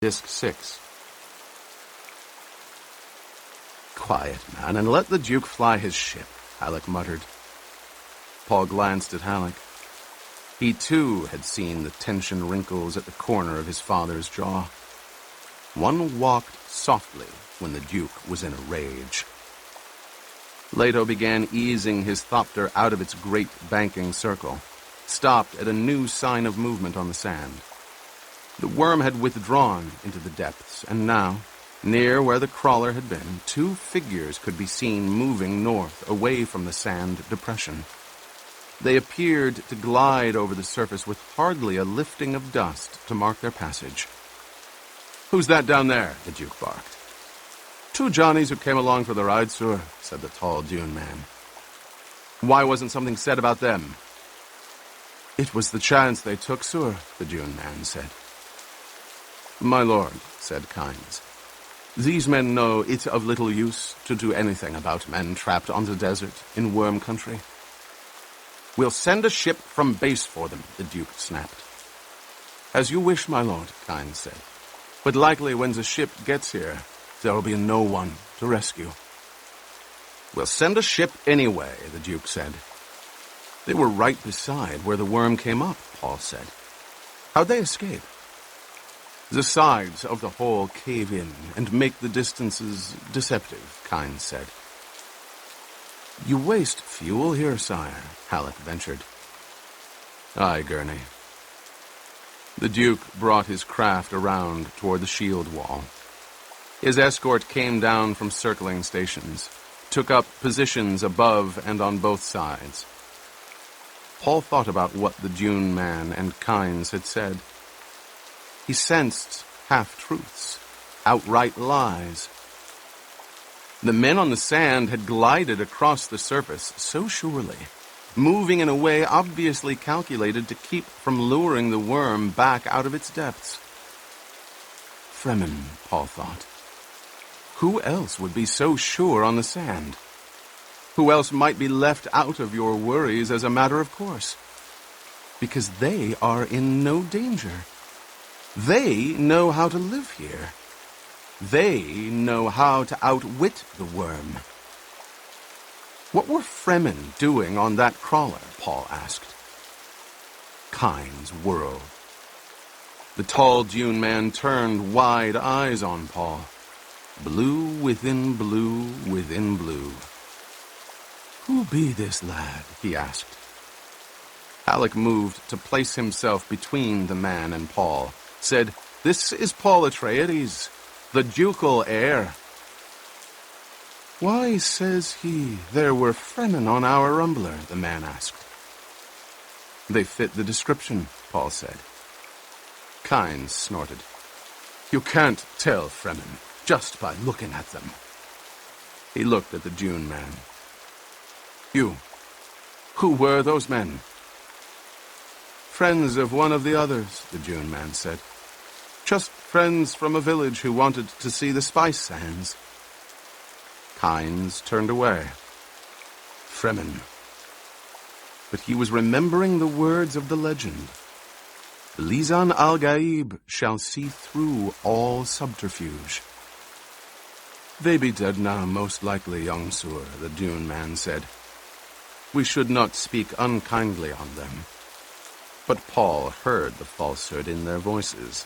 Disc 6. Quiet, man, and let the Duke fly his ship, Halleck muttered. Paul glanced at Halleck. He, too, had seen the tension wrinkles at the corner of his father's jaw. One walked softly when the Duke was in a rage. Leto began easing his thopter out of its great banking circle, stopped at a new sign of movement on the sand. The worm had withdrawn into the depths, and now, near where the crawler had been, two figures could be seen moving north, away from the sand depression. They appeared to glide over the surface with hardly a lifting of dust to mark their passage. "Who's that down there?" the Duke barked. "Two Johnnies who came along for the ride, sir," said the tall Dune man. "Why wasn't something said about them?" "It was the chance they took, sir," the Dune man said. "My lord," said Kynes, "these men know it of little use to do anything about men trapped on the desert in worm country." "We'll send a ship from base for them," the Duke snapped. "As you wish, my lord," Kynes said. "But likely when the ship gets here, there will be no one to rescue." "We'll send a ship anyway," the Duke said. "They were right beside where the worm came up," Paul said. "How'd they escape?" "The sides of the hole cave in and make the distances deceptive," Kynes said. "You waste fuel here, sire," Halleck ventured. "Aye, Gurney." The Duke brought his craft around toward the shield wall. His escort came down from circling stations, took up positions above and on both sides. Paul thought about what the Dune man and Kynes had said. He sensed half-truths, outright lies. The men on the sand had glided across the surface so surely, moving in a way obviously calculated to keep from luring the worm back out of its depths. Fremen, Paul thought. Who else would be so sure on the sand? Who else might be left out of your worries as a matter of course? Because they are in no danger. They know how to live here. They know how to outwit the worm. What were Fremen doing on that crawler? Paul asked. Kynes whirled. The tall Dune man turned wide eyes on Paul. Blue within blue within blue. "Who be this lad?" he asked. Halleck moved to place himself between the man and Paul, said, "This is Paul Atreides, the ducal heir." "Why, says he, there were Fremen on our rumbler?" the man asked. "They fit the description," Paul said. Kynes snorted. "You can't tell Fremen just by looking at them." He looked at the Dune man. "You, who were those men?" "Friends of one of the others," the Dune man said. "Just friends from a village who wanted to see the spice sands." Kynes turned away. Fremen. But he was remembering the words of the legend. Lisan al-Gaib shall see through all subterfuge. "They be dead now, most likely, young Sur," the Dune man said. "We should not speak unkindly on them." But Paul heard the falsehood in their voices,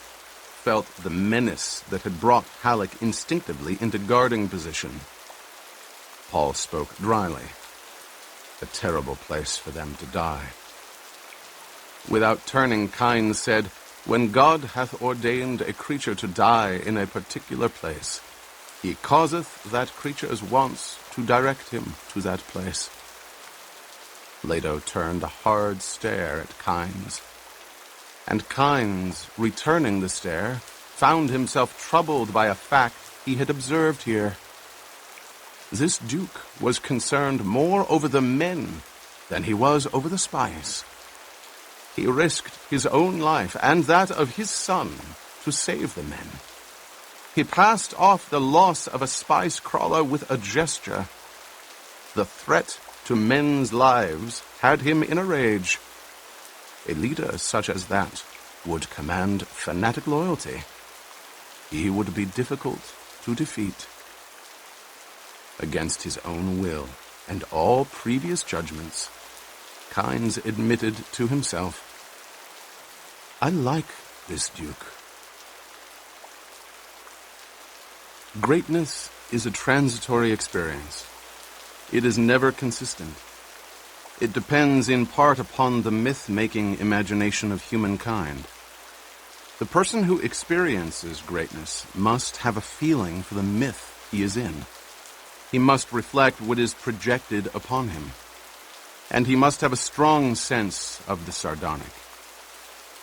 felt the menace that had brought Halleck instinctively into guarding position. Paul spoke dryly. A terrible place for them to die. Without turning, Kynes said, "When God hath ordained a creature to die in a particular place, he causeth that creature's wants to direct him to that place." Leto turned a hard stare at Kynes. And Kynes, returning the stare, found himself troubled by a fact he had observed here. This Duke was concerned more over the men than he was over the spice. He risked his own life and that of his son to save the men. He passed off the loss of a spice crawler with a gesture. The threat to men's lives had him in a rage. A leader such as that would command fanatic loyalty. he would be difficult to defeat. Against his own will and all previous judgments, Kynes admitted to himself, "I like this Duke." Greatness is a transitory experience. It is never consistent. It depends in part upon the myth-making imagination of humankind. The person who experiences greatness must have a feeling for the myth he is in. He must reflect what is projected upon him. And he must have a strong sense of the sardonic.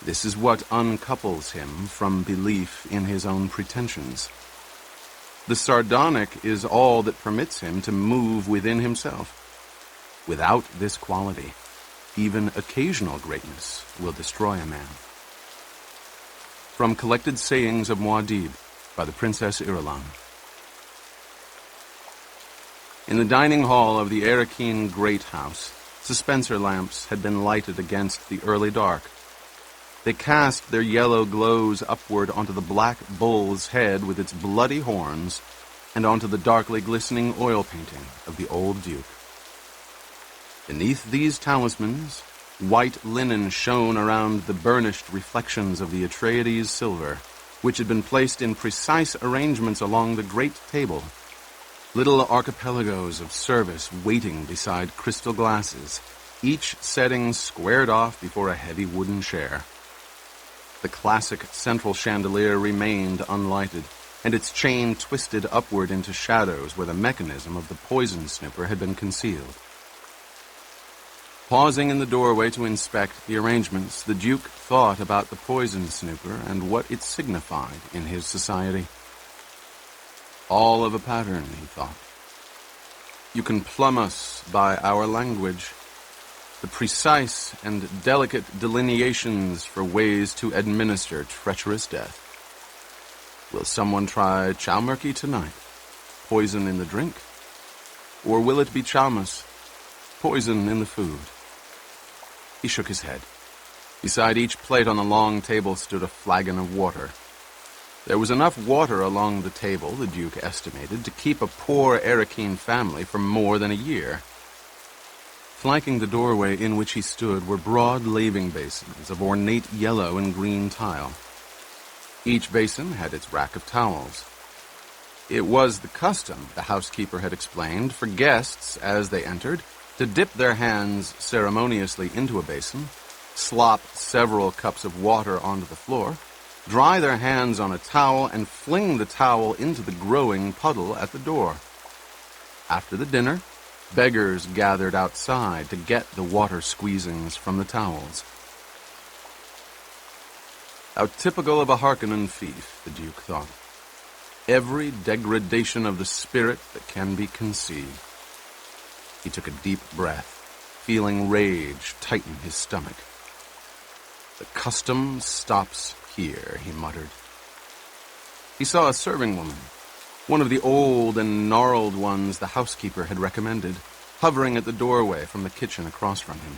This is what uncouples him from belief in his own pretensions. The sardonic is all that permits him to move within himself. Without this quality, even occasional greatness will destroy a man. From Collected Sayings of Muad'Dib by the Princess Irulan. In the dining hall of the Arakeen Great House, dispenser lamps had been lighted against the early dark. They cast their yellow glows upward onto the black bull's head with its bloody horns and onto the darkly glistening oil painting of the old Duke. Beneath these talismans, white linen shone around the burnished reflections of the Atreides silver, which had been placed in precise arrangements along the great table. Little archipelagos of service waiting beside crystal glasses, each setting squared off before a heavy wooden chair. The classic central chandelier remained unlighted, and its chain twisted upward into shadows where the mechanism of the poison snooper had been concealed. Pausing in the doorway to inspect the arrangements, the Duke thought about the poison snooper and what it signified in his society. All of a pattern, he thought. You can plumb us by our language. The precise and delicate delineations for ways to administer treacherous death. Will someone try Chalmurky tonight? Poison in the drink? Or will it be Chalmus? Poison in the food? He shook his head. Beside each plate on the long table stood a flagon of water. There was enough water along the table, the Duke estimated, to keep a poor Arakeen family for more than a year. Flanking the doorway in which he stood were broad laving basins of ornate yellow and green tile. Each basin had its rack of towels. It was the custom, the housekeeper had explained, for guests, as they entered, to dip their hands ceremoniously into a basin, slop several cups of water onto the floor, dry their hands on a towel, and fling the towel into the growing puddle at the door. After the dinner, beggars gathered outside to get the water squeezings from the towels. How typical of a Harkonnen fief, the Duke thought. Every degradation of the spirit that can be conceived. He took a deep breath, feeling rage tighten his stomach. The custom stops here, he muttered. He saw a serving woman, one of the old and gnarled ones the housekeeper had recommended, hovering at the doorway from the kitchen across from him.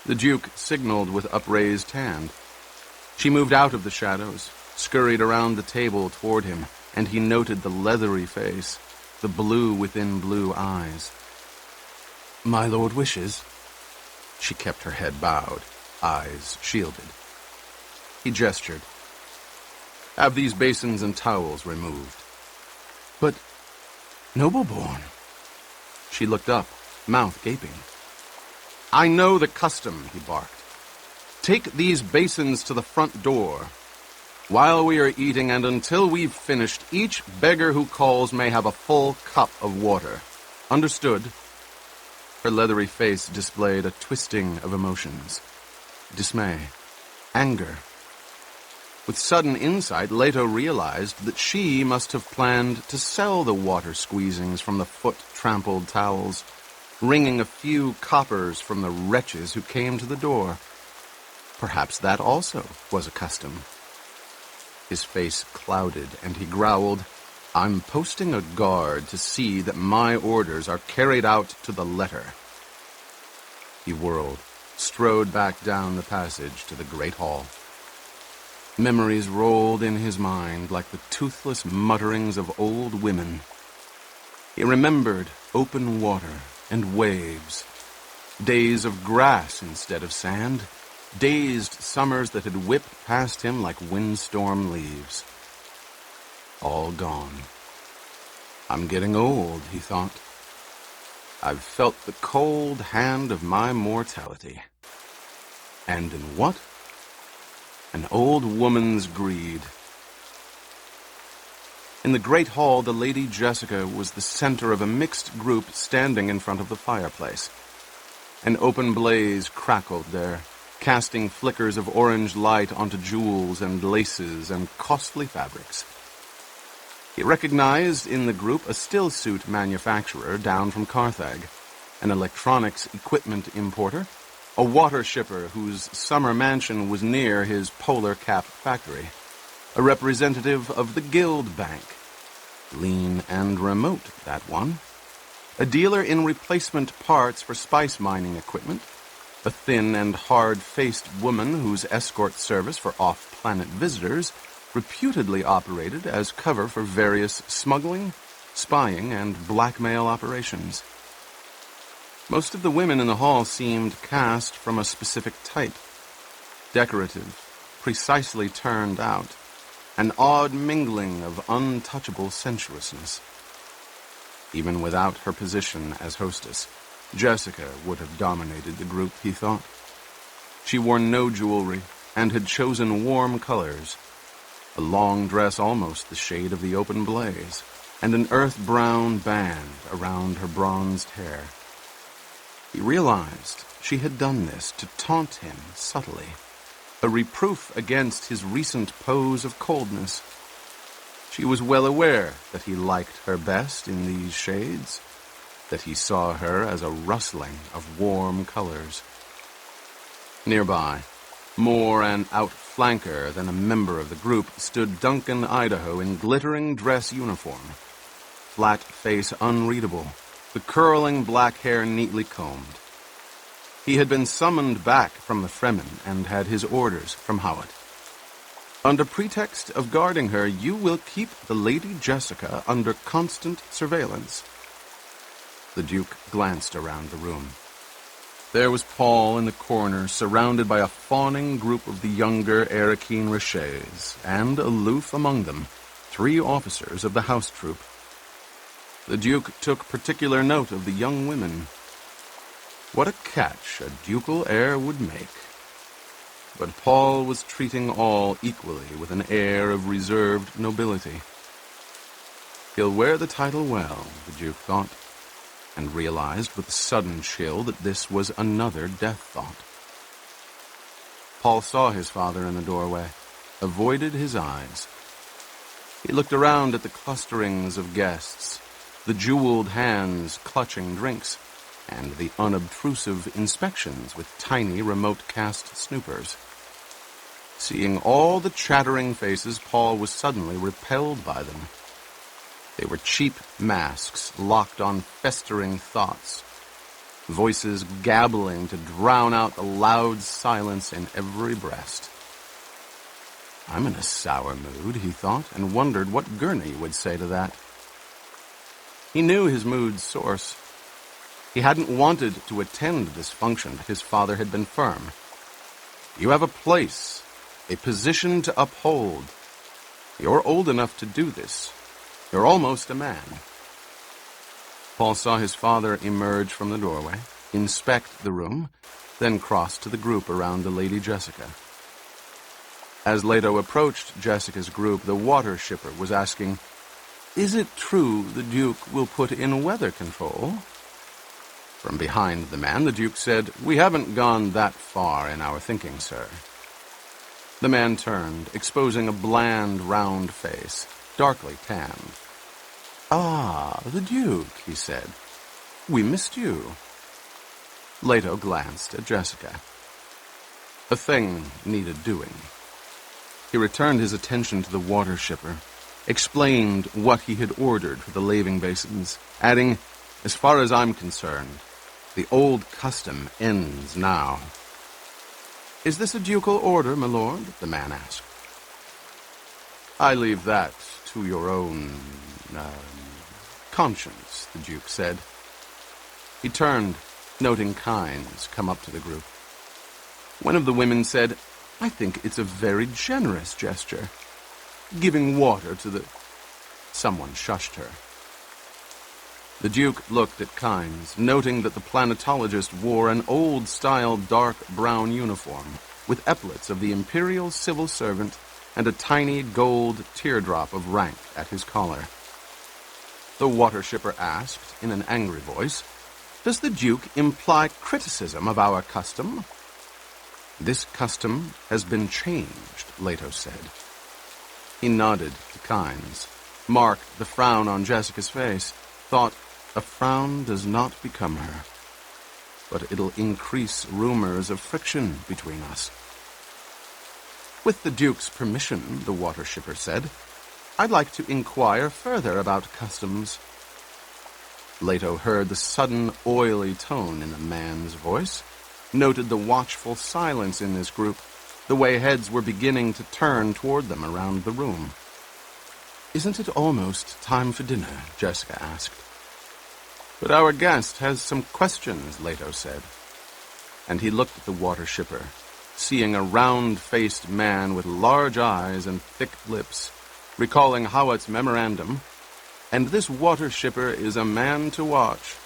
The Duke signaled with upraised hand. She moved out of the shadows, scurried around the table toward him, and he noted the leathery face, the blue within blue eyes. "My lord wishes." She kept her head bowed, eyes shielded. He gestured. "Have these basins and towels removed." "But, nobleborn." She looked up, mouth gaping. "I know the custom," he barked. "Take these basins to the front door. While we are eating and until we've finished, each beggar who calls may have a full cup of water. Understood?" Her leathery face displayed a twisting of emotions. Dismay. Anger. With sudden insight, Leto realized that she must have planned to sell the water squeezings from the foot-trampled towels, wringing a few coppers from the wretches who came to the door. Perhaps that also was a custom. His face clouded, and he growled, "I'm posting a guard to see that my orders are carried out to the letter." He whirled, strode back down the passage to the great hall. Memories rolled in his mind like the toothless mutterings of old women. He remembered open water and waves, days of grass instead of sand, dazed summers that had whipped past him like windstorm leaves. All gone. I'm getting old, he thought. I've felt the cold hand of my mortality. And in what? An old woman's greed. In the great hall, the Lady Jessica was the center of a mixed group standing in front of the fireplace. An open blaze crackled there, casting flickers of orange light onto jewels and laces and costly fabrics. He recognized in the group a still-suit manufacturer down from Carthage, an electronics equipment importer, a water shipper whose summer mansion was near his polar cap factory, a representative of the Guild Bank, lean and remote, that one, a dealer in replacement parts for spice mining equipment, a thin and hard-faced woman whose escort service for off-planet visitors reputedly operated as cover for various smuggling, spying, and blackmail operations. Most of the women in the hall seemed cast from a specific type. Decorative, precisely turned out, an odd mingling of untouchable sensuousness. Even without her position as hostess, Jessica would have dominated the group, he thought. She wore no jewelry and had chosen warm colors, a long dress almost the shade of the open blaze, and an earth-brown band around her bronzed hair. He realized she had done this to taunt him subtly, a reproof against his recent pose of coldness. She was well aware that he liked her best in these shades, that he saw her as a rustling of warm colors. Nearby, more an outflanker than a member of the group, stood Duncan Idaho in glittering dress uniform, flat face unreadable, the curling black hair neatly combed. He had been summoned back from the Fremen and had his orders from Howard. Under pretext of guarding her, you will keep the Lady Jessica under constant surveillance. The Duke glanced around the room. There was Paul in the corner, surrounded by a fawning group of the younger Arakeen Riches, and aloof among them, 3 officers of the house troop. The Duke took particular note of the young women. What a catch a ducal heir would make. But Paul was treating all equally with an air of reserved nobility. He'll wear the title well, the Duke thought, and realized with a sudden chill that this was another death thought. Paul saw his father in the doorway, avoided his eyes. He looked around at the clusterings of guests, the jeweled hands clutching drinks, and the unobtrusive inspections with tiny remote-cast snoopers. Seeing all the chattering faces, Paul was suddenly repelled by them. They were cheap masks locked on festering thoughts, voices gabbling to drown out the loud silence in every breast. I'm in a sour mood, he thought, and wondered what Gurney would say to that. He knew his mood's source. He hadn't wanted to attend this function, but his father had been firm. You have a place, a position to uphold. You're old enough to do this. You're almost a man. Paul saw his father emerge from the doorway, inspect the room, then cross to the group around the Lady Jessica. As Leto approached Jessica's group, the water shipper was asking, "Is it true the Duke will put in weather control?" From behind the man, the Duke said, "We haven't gone that far in our thinking, sir." The man turned, exposing a bland, round face, darkly tanned. "Ah, the Duke," he said. "We missed you." Leto glanced at Jessica. A thing needed doing. He returned his attention to the water shipper, explained what he had ordered for the laving basins, adding, "As far as I'm concerned, the old custom ends now." "Is this a ducal order, my lord?" the man asked. I leave that to your own, conscience, the Duke said. He turned, noting Kynes come up to the group. One of the women said, I think it's a very generous gesture. Giving water to the... Someone shushed her. The Duke looked at Kynes, noting that the planetologist wore an old-style dark brown uniform with epaulets of the Imperial civil servant and a tiny gold teardrop of rank at his collar. The water shipper asked, in an angry voice, Does the Duke imply criticism of our custom? This custom has been changed, Leto said. He nodded to Kynes, marked the frown on Jessica's face, thought, a frown does not become her, but it'll increase rumors of friction between us. With the Duke's permission, the water shipper said, I'd like to inquire further about customs. Leto heard the sudden, oily tone in the man's voice, noted the watchful silence in this group, the way heads were beginning to turn toward them around the room. Isn't it almost time for dinner? Jessica asked. But our guest has some questions, Leto said. And he looked at the water shipper, seeing a round-faced man with large eyes and thick lips, recalling Hawat's memorandum, and this water shipper is a man to watch.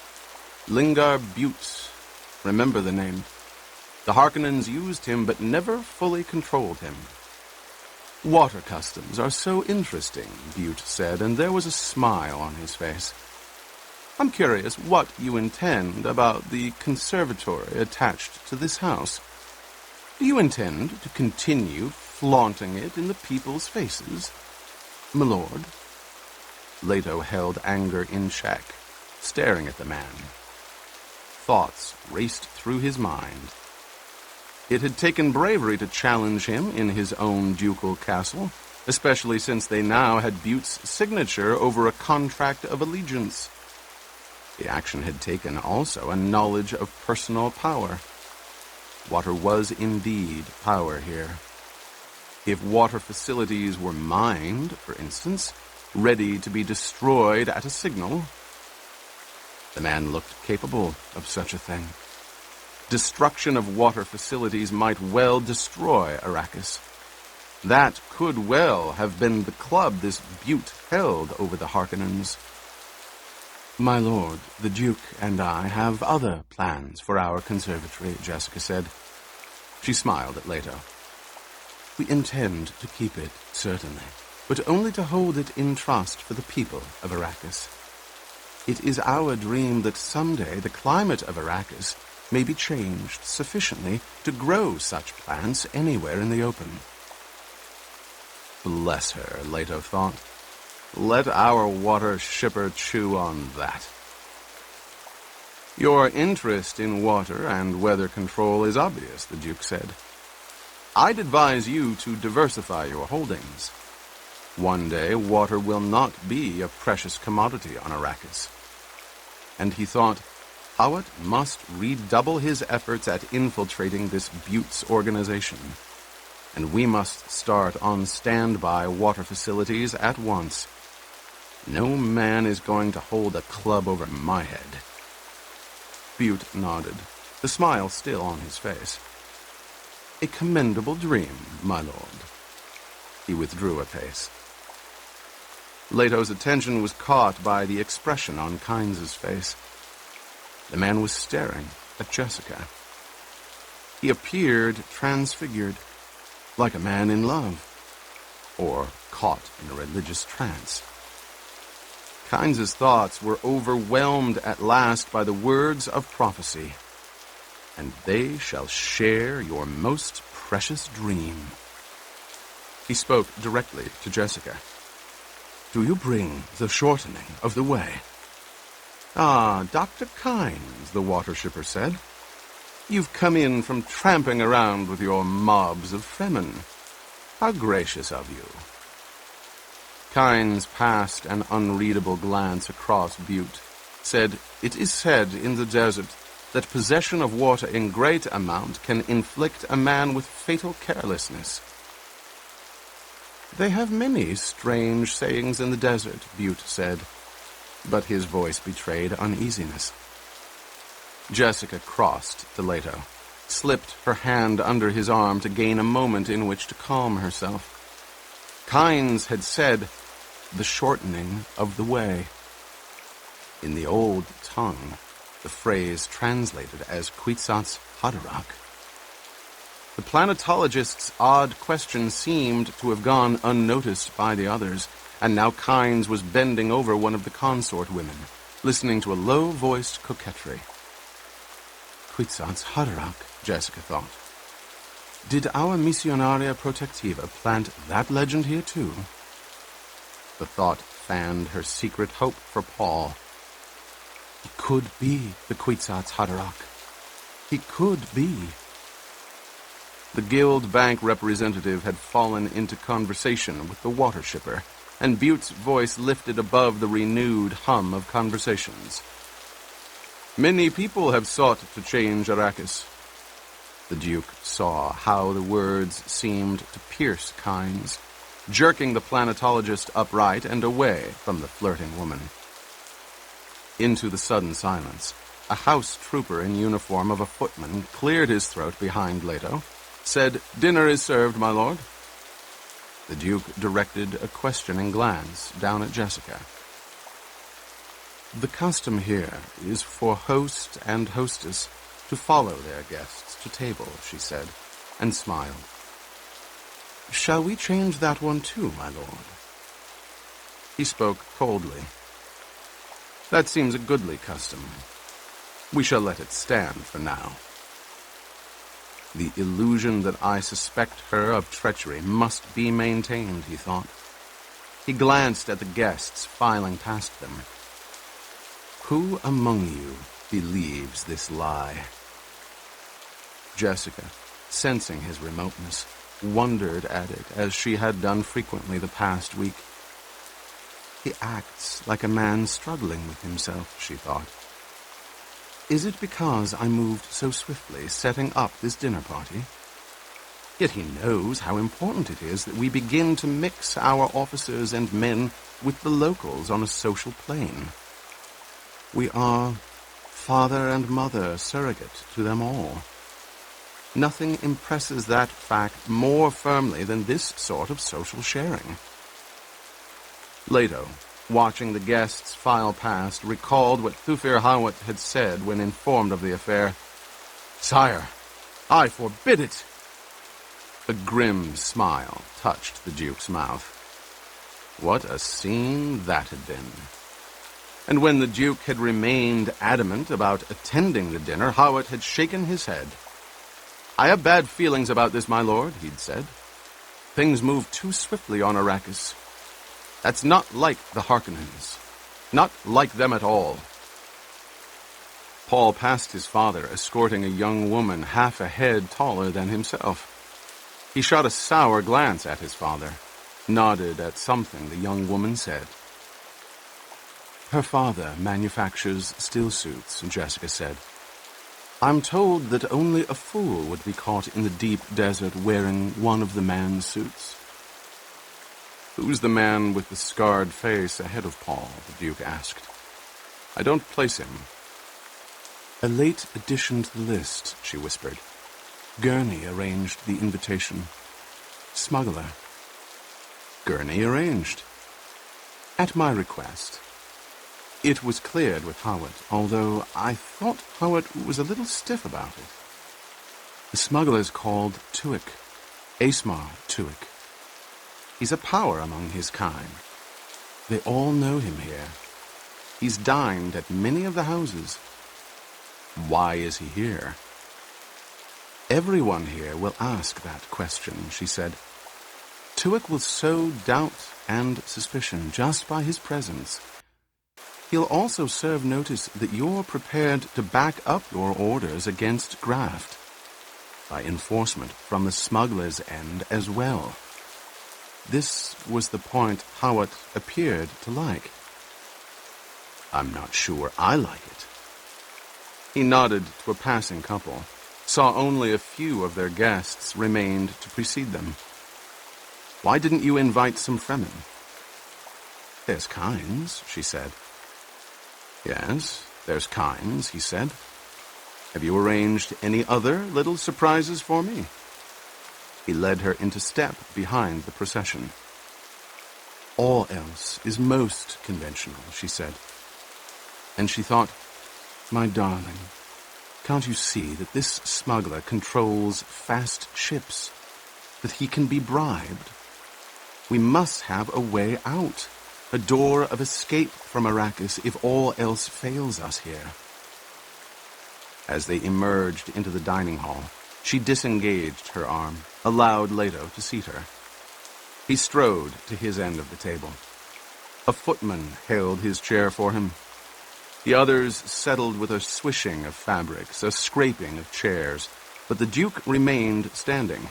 Lingar Butte. Remember the name. The Harkonnens used him but never fully controlled him. Water customs are so interesting, Butte said, and there was a smile on his face. I'm curious what you intend about the conservatory attached to this house. Do you intend to continue flaunting it in the people's faces, my lord? Leto held anger in check, staring at the man. Thoughts raced through his mind. It had taken bravery to challenge him in his own ducal castle, especially since they now had Butte's signature over a contract of allegiance. The action had taken also a knowledge of personal power. Water was indeed power here. If water facilities were mined, for instance, ready to be destroyed at a signal, the man looked capable of such a thing. Destruction of water facilities might well destroy Arrakis. That could well have been the club this Butte held over the Harkonnens. My lord, the Duke and I have other plans for our conservatory, Jessica said. She smiled at Leto. We intend to keep it, certainly, but only to hold it in trust for the people of Arrakis. It is our dream that someday the climate of Arrakis may be changed sufficiently to grow such plants anywhere in the open. Bless her, Leto thought. Let our water shipper chew on that. Your interest in water and weather control is obvious, the Duke said. I'd advise you to diversify your holdings. One day, water will not be a precious commodity on Arrakis. And he thought, Hawat must redouble his efforts at infiltrating this Butte's organization. And we must start on standby water facilities at once. No man is going to hold a club over my head. Butte nodded, the smile still on his face. A commendable dream, my lord. He withdrew a pace. Leto's attention was caught by the expression on Kynes' face. The man was staring at Jessica. He appeared transfigured, like a man in love, or caught in a religious trance. Kynes' thoughts were overwhelmed at last by the words of prophecy. And they shall share your most precious dream. He spoke directly to Jessica. Do you bring the shortening of the way? Ah, Dr. Kynes, the water shipper said. You've come in from tramping around with your mobs of Fremen. How gracious of you. Kynes passed an unreadable glance across Butte, said, It is said in the desert that possession of water in great amount can inflict a man with fatal carelessness. They have many strange sayings in the desert, Butte said, but his voice betrayed uneasiness. Jessica crossed to Leto, slipped her hand under his arm to gain a moment in which to calm herself. Kynes had said, the shortening of the way. In the old tongue, the phrase translated as Kwisatz Haderach. The planetologist's odd question seemed to have gone unnoticed by the others, and now Kynes was bending over one of the consort women, listening to a low-voiced coquetry. Kwisatz Haderach, Jessica thought. Did our Missionaria Protectiva plant that legend here too? The thought fanned her secret hope for Paul. He could be the Kwisatz Haderach. He could be. The Guild Bank representative had fallen into conversation with the water shipper, and Butte's voice lifted above the renewed hum of conversations. Many people have sought to change Arrakis. The Duke saw how the words seemed to pierce Kynes, jerking the planetologist upright and away from the flirting woman. Into the sudden silence, a house trooper in uniform of a footman cleared his throat behind Leto, said, "Dinner is served, my lord." The Duke directed a questioning glance down at Jessica. The custom here is for host and hostess to follow their guests to table, she said, and smiled. Shall we change that one too, my lord? He spoke coldly. That seems a goodly custom. We shall let it stand for now. The illusion that I suspect her of treachery must be maintained, he thought. He glanced at the guests filing past them. Who among you believes this lie? Jessica, sensing his remoteness, wondered at it as she had done frequently the past week. He acts like a man struggling with himself, she thought. Is it because I moved so swiftly, setting up this dinner party? Yet he knows how important it is that we begin to mix our officers and men with the locals on a social plane. We are father and mother surrogate to them all. Nothing impresses that fact more firmly than this sort of social sharing. Leto, watching the guests file past, recalled what Thufir Hawat had said when informed of the affair. Sire, I forbid it! A grim smile touched the Duke's mouth. What a scene that had been. And when the Duke had remained adamant about attending the dinner, Hawat had shaken his head. I have bad feelings about this, my lord, he'd said. Things move too swiftly on Arrakis. That's not like the Harkonnens. Not like them at all. Paul passed his father, escorting a young woman half a head taller than himself. He shot a sour glance at his father, nodded at something the young woman said. Her father manufactures still suits, Jessica said. I'm told that only a fool would be caught in the deep desert wearing one of the man's suits. Who's the man with the scarred face ahead of Paul? The Duke asked. I don't place him. A late addition to the list, she whispered. Gurney arranged the invitation. Smuggler. Gurney arranged. At my request. It was cleared with Hawat, although I thought Hawat was a little stiff about it. The smuggler's called Tuik, Asmar Tuik. He's a power among his kind. They all know him here. He's dined at many of the houses. Why is he here? Everyone here will ask that question, she said. Tuik will sow doubt and suspicion just by his presence. He'll also serve notice that you're prepared to back up your orders against graft, by enforcement from the smuggler's end as well. This was the point Hawat appeared to like. I'm not sure I like it. He nodded to a passing couple, saw only a few of their guests remained to precede them. Why didn't you invite some Fremen? There's Kynes, she said. Yes, there's Kynes, he said. Have you arranged any other little surprises for me? He led her into step behind the procession. All else is most conventional, she said. And she thought, my darling, can't you see that this smuggler controls fast ships? That he can be bribed? We must have a way out, a door of escape from Arrakis if all else fails us here. As they emerged into the dining hall, she disengaged her arm, allowed Leto to seat her. He strode to his end of the table. A footman held his chair for him. The others settled with a swishing of fabrics, a scraping of chairs, but the Duke remained standing.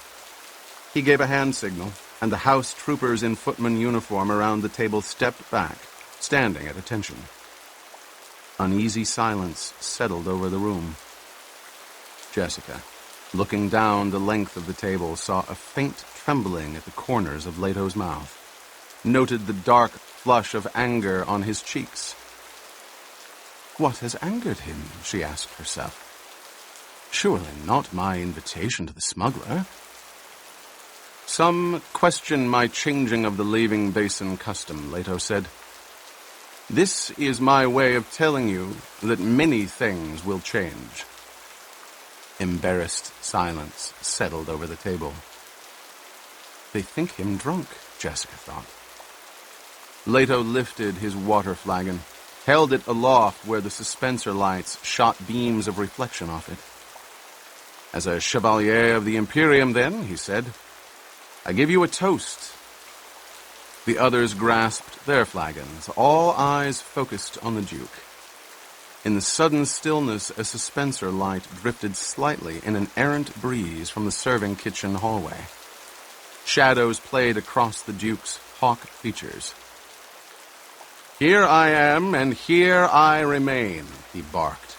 He gave a hand signal, and the house troopers in footman uniform around the table stepped back, standing at attention. Uneasy silence settled over the room. Jessica, looking down the length of the table, saw a faint trembling at the corners of Leto's mouth, noted the dark flush of anger on his cheeks. What has angered him, she asked herself. Surely not my invitation to the smuggler. Some question my changing of the laving basin custom, Leto said. This is my way of telling you that many things will change. Embarrassed silence settled over the table. They think him drunk, Jessica thought. Leto lifted his water flagon, held it aloft where the suspensor lights shot beams of reflection off it. As a chevalier of the Imperium, then, he said, I give you a toast. The others grasped their flagons, all eyes focused on the Duke. In the sudden stillness, a suspensor light drifted slightly in an errant breeze from the serving kitchen hallway. Shadows played across the Duke's hawk features. Here I am, and here I remain, he barked.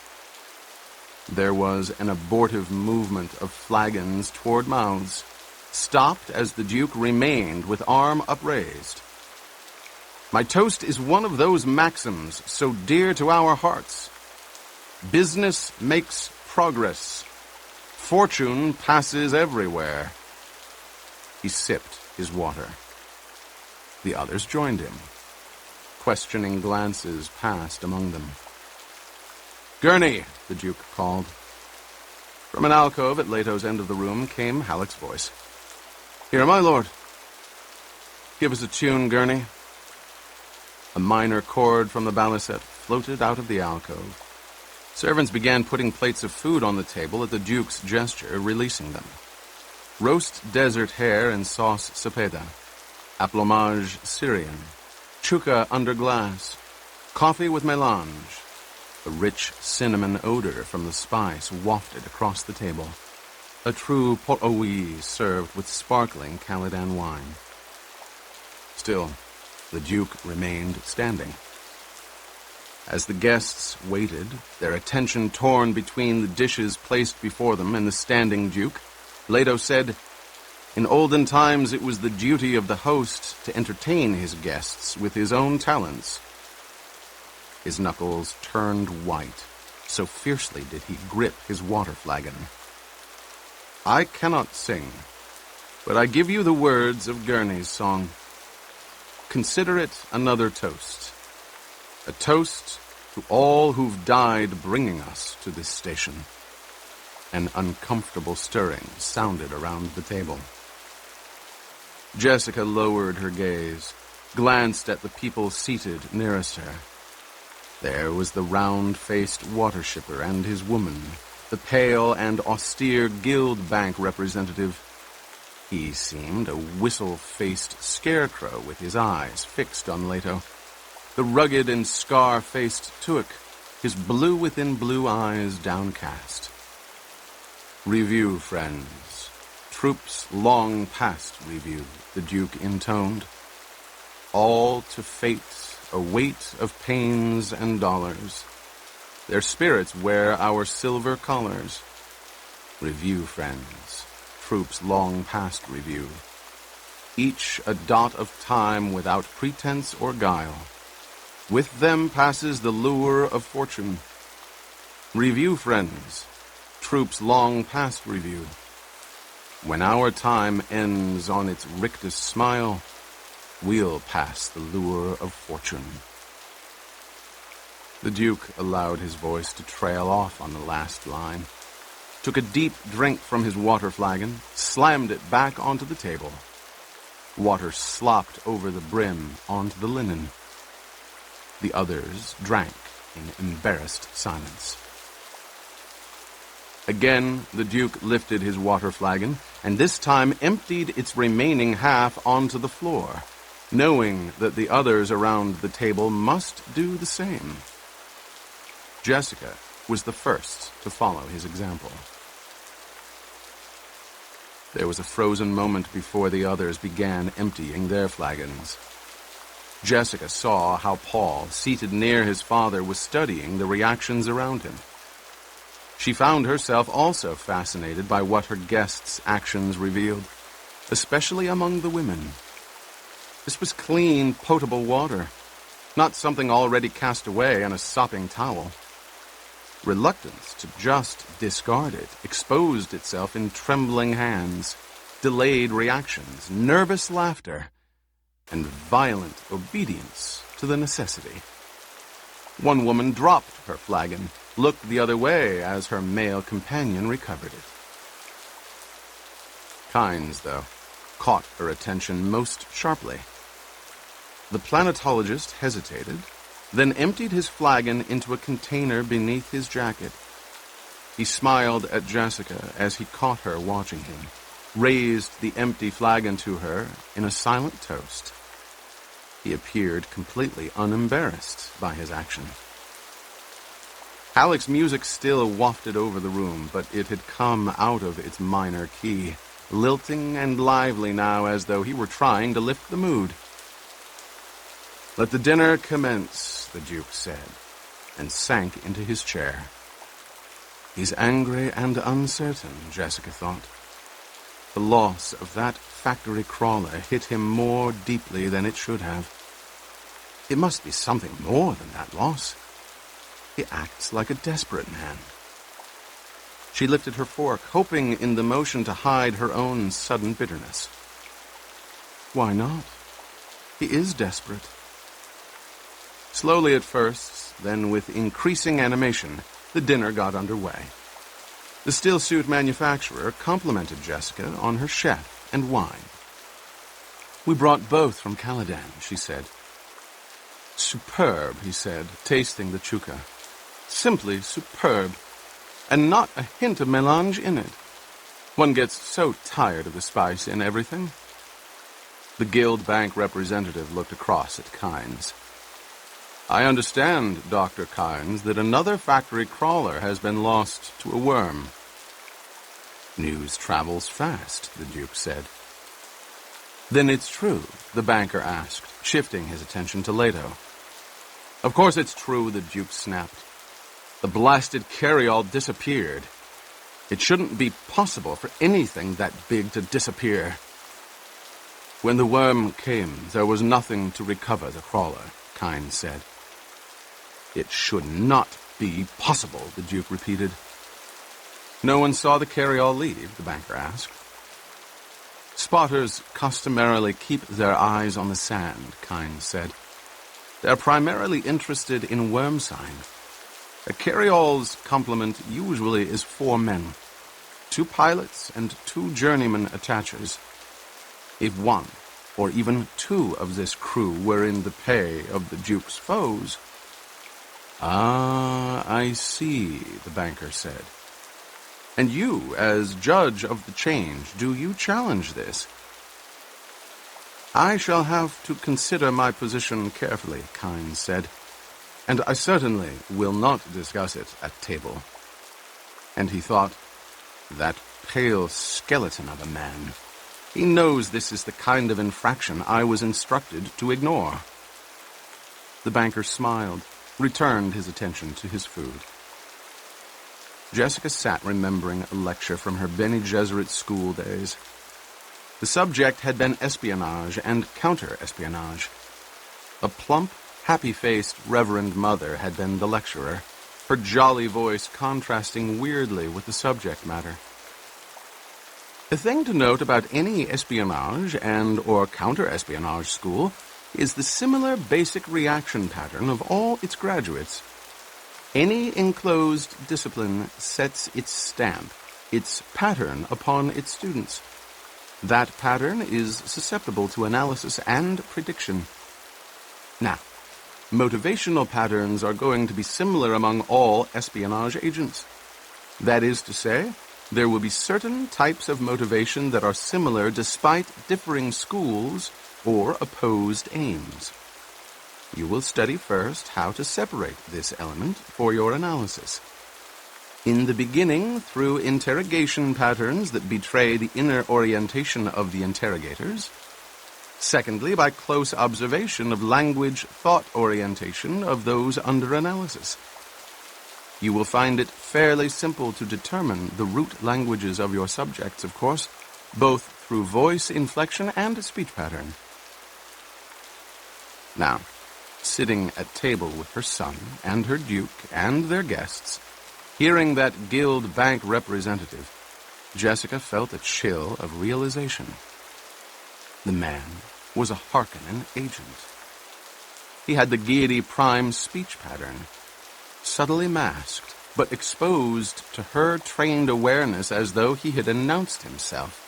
There was an abortive movement of flagons toward mouths, stopped as the Duke remained with arm upraised. My toast is one of those maxims so dear to our hearts. Business makes progress. Fortune passes everywhere. He sipped his water. The others joined him. Questioning glances passed among them. Gurney, the Duke called. From an alcove at Leto's end of the room came Halleck's voice. Here, my lord. Give us a tune, Gurney. A minor chord from the balisette floated out of the alcove. Servants began putting plates of food on the table at the Duke's gesture, releasing them. Roast desert hare and sauce cepeda, aplomage Syrian, chuka under glass, coffee with melange. A rich cinnamon odor from the spice wafted across the table. A true pot-au-oui served with sparkling Caladan wine. Still, the Duke remained standing. As the guests waited, their attention torn between the dishes placed before them and the standing Duke, Leto said, in olden times it was the duty of the host to entertain his guests with his own talents. His knuckles turned white, so fiercely did he grip his water flagon. I cannot sing, but I give you the words of Gurney's song. Consider it another toast. A toast to all who've died bringing us to this station. An uncomfortable stirring sounded around the table. Jessica lowered her gaze, glanced at the people seated nearest her. There was the round-faced water shipper and his woman, the pale and austere guild bank representative. He seemed a whistle-faced scarecrow with his eyes fixed on Leto. The rugged and scar-faced Tuick, his blue-within-blue eyes downcast. Review, friends. Troops long past review, the Duke intoned. All to fate, a weight of pains and dollars. Their spirits wear our silver collars. Review, friends. Troops long past review. each a dot of time without pretense or guile. With them passes the lure of fortune. Review, friends, troops long past review. When our time ends on its rictus smile, we'll pass the lure of fortune. The Duke allowed his voice to trail off on the last line, took a deep drink from his water flagon, slammed it back onto the table. Water slopped over the brim onto the linen. The others drank in embarrassed silence. Again, the Duke lifted his water flagon, and this time emptied its remaining half onto the floor, knowing that the others around the table must do the same. Jessica was the first to follow his example. There was a frozen moment before the others began emptying their flagons. Jessica saw how Paul, seated near his father, was studying the reactions around him. She found herself also fascinated by what her guests' actions revealed, especially among the women. This was clean, potable water, not something already cast away in a sopping towel. Reluctance to just discard it exposed itself in trembling hands, delayed reactions, nervous laughter, and violent obedience to the necessity. One woman dropped her flagon, looked the other way as her male companion recovered it. Kynes, though, caught her attention most sharply. The planetologist hesitated, then emptied his flagon into a container beneath his jacket. He smiled at Jessica as he caught her watching him, raised the empty flagon to her in a silent toast. He appeared completely unembarrassed by his action. Halleck's music still wafted over the room, but it had come out of its minor key, lilting and lively now as though he were trying to lift the mood. "Let the dinner commence," the Duke said, and sank into his chair. He's angry and uncertain, Jessica thought. The loss of that factory crawler hit him more deeply than it should have. It must be something more than that loss. He acts like a desperate man. She lifted her fork, hoping in the motion to hide her own sudden bitterness. Why not? He is desperate. Slowly at first, then with increasing animation, the dinner got underway. The stillsuit manufacturer complimented Jessica on her chef and wine. "We brought both from Caladan," she said. "Superb," he said, tasting the chuka. "Simply superb. And not a hint of melange in it. One gets so tired of the spice in everything." The Guild Bank representative looked across at Kynes. "I understand, Dr. Kynes, that another factory crawler has been lost to a worm." "News travels fast," the Duke said. "Then it's true?" the banker asked, shifting his attention to Leto. "Of course it's true," the Duke snapped. "The blasted carryall disappeared. It shouldn't be possible for anything that big to disappear." "When the worm came, there was nothing to recover the crawler," Kynes said. "It should not be possible," the Duke repeated. "No one saw the carryall leave?" the banker asked. "Spotters customarily keep their eyes on the sand," Kynes said. "They're primarily interested in worm sign. A carryall's complement usually is 4 men, 2 pilots and 2 journeyman attachers. If 1 or even 2 of this crew were in the pay of the Duke's foes..." "Ah, I see," the banker said. "And you, as judge of the change, do you challenge this?" "I shall have to consider my position carefully," Kynes said. "And I certainly will not discuss it at table." And he thought, that pale skeleton of a man. He knows this is the kind of infraction I was instructed to ignore. The banker smiled, returned his attention to his food. Jessica sat remembering a lecture from her Bene Gesserit school days. The subject had been espionage and counter-espionage. A plump, happy-faced Reverend Mother had been the lecturer, her jolly voice contrasting weirdly with the subject matter. The thing to note about any espionage and or counter-espionage school is the similar basic reaction pattern of all its graduates. Any enclosed discipline sets its stamp, its pattern upon its students. That pattern is susceptible to analysis and prediction. Now, motivational patterns are going to be similar among all espionage agents. That is to say, there will be certain types of motivation that are similar despite differing schools or opposed aims. You will study first how to separate this element for your analysis. In the beginning, through interrogation patterns that betray the inner orientation of the interrogators. Secondly, by close observation of language thought orientation of those under analysis. You will find it fairly simple to determine the root languages of your subjects, of course, both through voice inflection and speech pattern. Now, sitting at table with her son and her duke and their guests, hearing that guild bank representative, Jessica felt a chill of realization. The man was a Harkonnen agent. He had the Gaiety Prime speech pattern, subtly masked, but exposed to her trained awareness as though he had announced himself.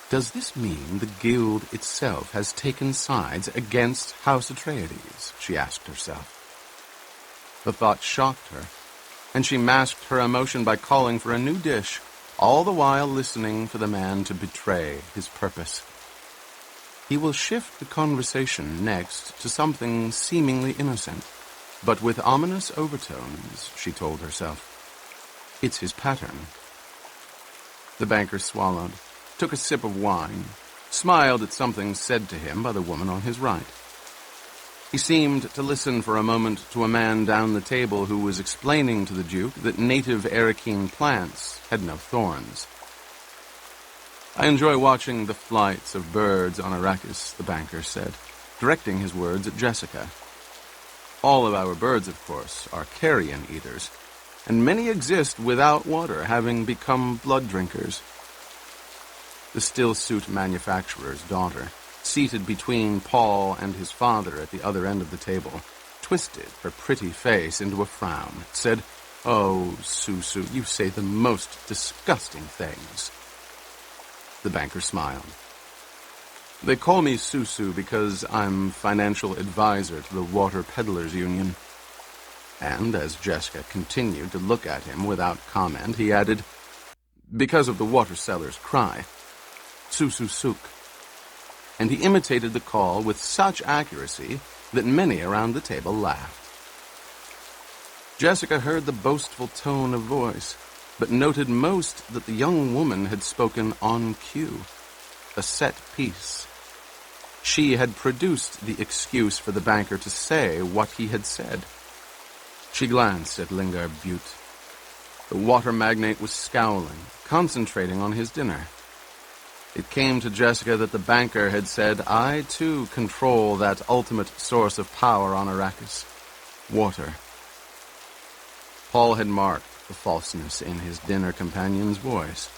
Does this mean the guild itself has taken sides against House Atreides? She asked herself. The thought shocked her, and she masked her emotion by calling for a new dish, all the while listening for the man to betray his purpose. He will shift the conversation next to something seemingly innocent, but with ominous overtones, she told herself. It's his pattern. The banker swallowed, took a sip of wine, smiled at something said to him by the woman on his right. He seemed to listen for a moment to a man down the table who was explaining to the Duke that native Arakeen plants had no thorns. I enjoy watching the flights of birds on Arrakis, the banker said, directing his words at Jessica. All of our birds, of course, are carrion eaters, and many exist without water, having become blood drinkers. The still-suit manufacturer's daughter, seated between Paul and his father at the other end of the table, twisted her pretty face into a frown, said, "Oh, Susu, you say the most disgusting things." The banker smiled. They call me Susu because I'm financial advisor to the Water Peddlers Union. And as Jessica continued to look at him without comment, he added, because of the water seller's cry, Susu Suk. And he imitated the call with such accuracy that many around the table laughed. Jessica heard the boastful tone of voice, but noted most that the young woman had spoken on cue, a set piece. She had produced the excuse for the banker to say what he had said. She glanced at Lingar Butte. The water magnate was scowling, concentrating on his dinner. It came to Jessica that the banker had said, I, too, control that ultimate source of power on Arrakis, water. Paul had marked the falseness in his dinner companion's voice,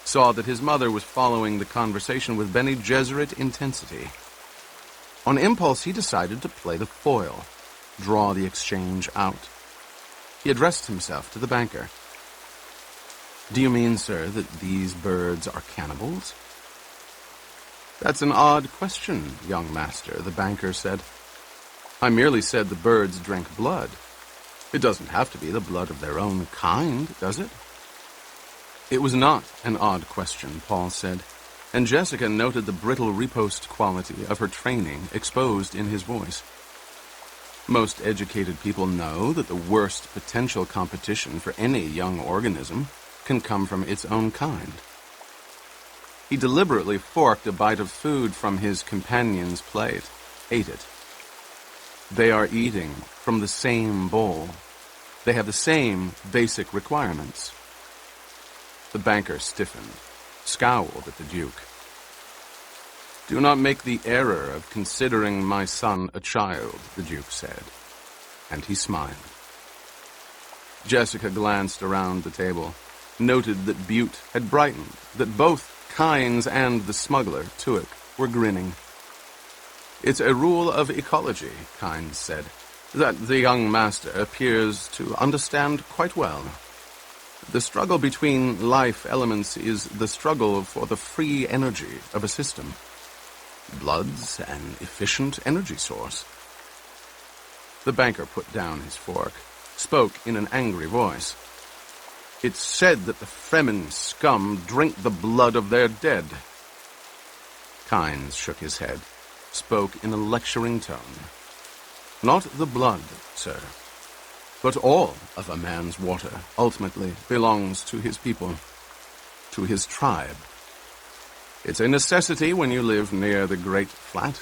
saw that his mother was following the conversation with Bene Gesserit intensity. On impulse, he decided to play the foil, draw the exchange out. He addressed himself to the banker. Do you mean, sir, that these birds are cannibals? That's an odd question, young master, the banker said. I merely said the birds drink blood. It doesn't have to be the blood of their own kind, does it? It was not an odd question, Paul said, and Jessica noted the brittle riposte quality of her training exposed in his voice. Most educated people know that the worst potential competition for any young organism can come from its own kind. He deliberately forked a bite of food from his companion's plate, ate it. They are eating from the same bowl. They have the same basic requirements. The banker stiffened, scowled at the Duke. "Do not make the error of considering my son a child," the Duke said, and he smiled. Jessica glanced around the table, noted that Butte had brightened, that both Kynes and the smuggler, Tuick, were grinning. "It's a rule of ecology," Kynes said, "that the young master appears to understand quite well. The struggle between life elements is the struggle for the free energy of a system. Blood's an efficient energy source." The banker put down his fork, spoke in an angry voice. "It's said that the Fremen scum drink the blood of their dead." Kynes shook his head, spoke in a lecturing tone. "Not the blood, sir, but all of a man's water ultimately belongs to his people, to his tribe. It's a necessity when you live near the Great Flat.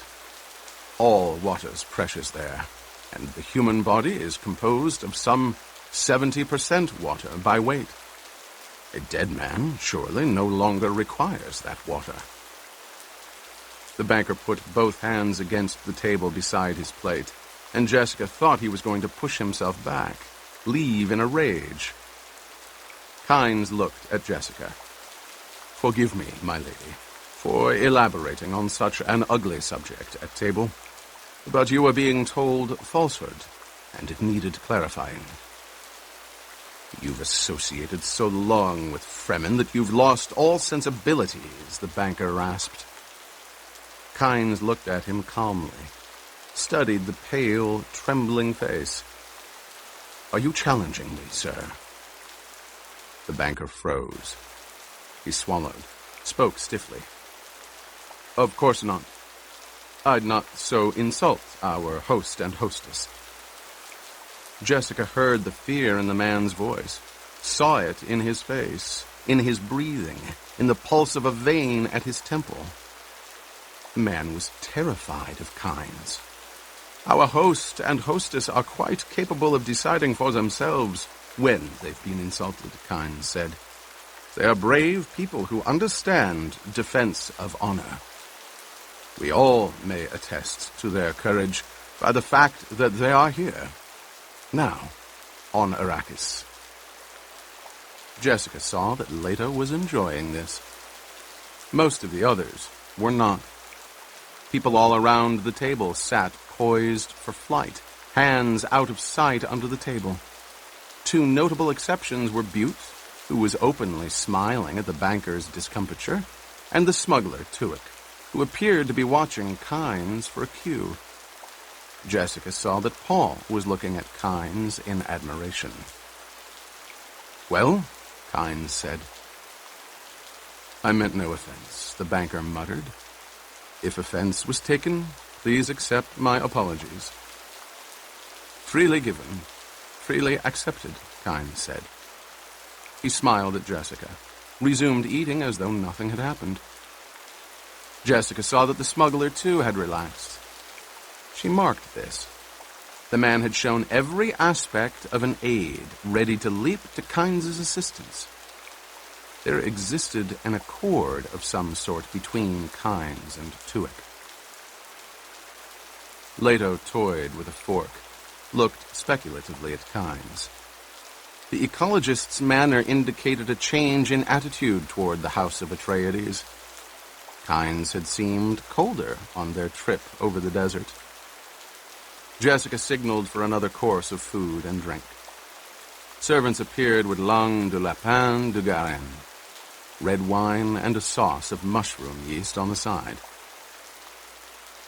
All water's precious there, and the human body is composed of some 70% water by weight. A dead man surely no longer requires that water." The banker put both hands against the table beside his plate, and Jessica thought he was going to push himself back, leave in a rage. Kynes looked at Jessica. "Forgive me, my lady, for elaborating on such an ugly subject at table, but you were being told falsehood, and it needed clarifying. You've associated so long with Fremen that you've lost all sensibilities," the banker rasped. Kynes looked at him calmly, studied the pale, trembling face. "Are you challenging me, sir?" The banker froze. He swallowed, spoke stiffly. "Of course not. I'd not so insult our host and hostess." Jessica heard the fear in the man's voice, saw it in his face, in his breathing, in the pulse of a vein at his temple. The man was terrified of Kynes. "Our host and hostess are quite capable of deciding for themselves when they've been insulted," Kynes said. "They are brave people who understand defense of honor. We all may attest to their courage by the fact that they are here, now, on Arrakis." Jessica saw that Leto was enjoying this. Most of the others were not. People all around the table sat poised for flight, hands out of sight under the table. Two notable exceptions were Butte, who was openly smiling at the banker's discomfiture, and the smuggler, Tuick, who appeared to be watching Kynes for a cue. Jessica saw that Paul was looking at Kynes in admiration. "Well," Kynes said. "I meant no offense," the banker muttered. "If offense was taken, please accept my apologies." "Freely given, freely accepted," Kynes said. He smiled at Jessica, resumed eating as though nothing had happened. Jessica saw that the smuggler, too, had relaxed. She marked this. The man had shown every aspect of an aide, ready to leap to Kynes' assistance. There existed an accord of some sort between Kynes and Tuick. Leto toyed with a fork, looked speculatively at Kynes. The ecologist's manner indicated a change in attitude toward the House of Atreides. Kynes had seemed colder on their trip over the desert. Jessica signaled for another course of food and drink. Servants appeared with langue de lapin de Garenne, red wine and a sauce of mushroom yeast on the side.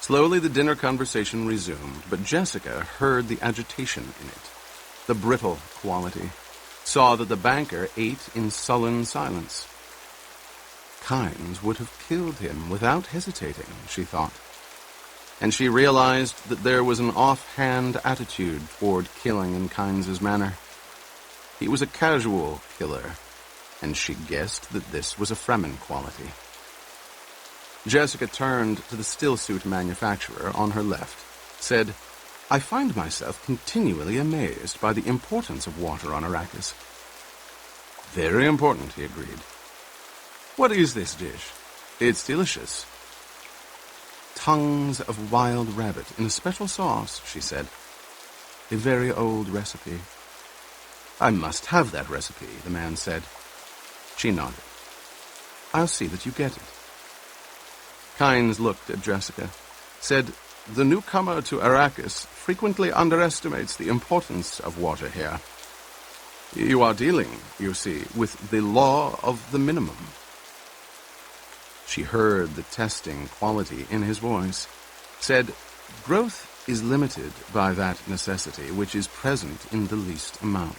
Slowly the dinner conversation resumed, but Jessica heard the agitation in it, the brittle quality, saw that the banker ate in sullen silence. Kynes would have killed him without hesitating, she thought. And she realized that there was an offhand attitude toward killing in Kynes' manner. He was a casual killer, and she guessed that this was a Fremen quality. Jessica turned to the stillsuit manufacturer on her left, said, "I find myself continually amazed by the importance of water on Arrakis." "Very important," he agreed. What is this dish? It's delicious. Tongues of wild rabbit in a special sauce, she said. A very old recipe. I must have that recipe, the man said. She nodded. I'll see that you get it. Kynes looked at Jessica, said, the newcomer to Arrakis frequently underestimates the importance of water here. You are dealing, you see, with the law of the minimum. She heard the testing quality in his voice, said, growth is limited by that necessity which is present in the least amount.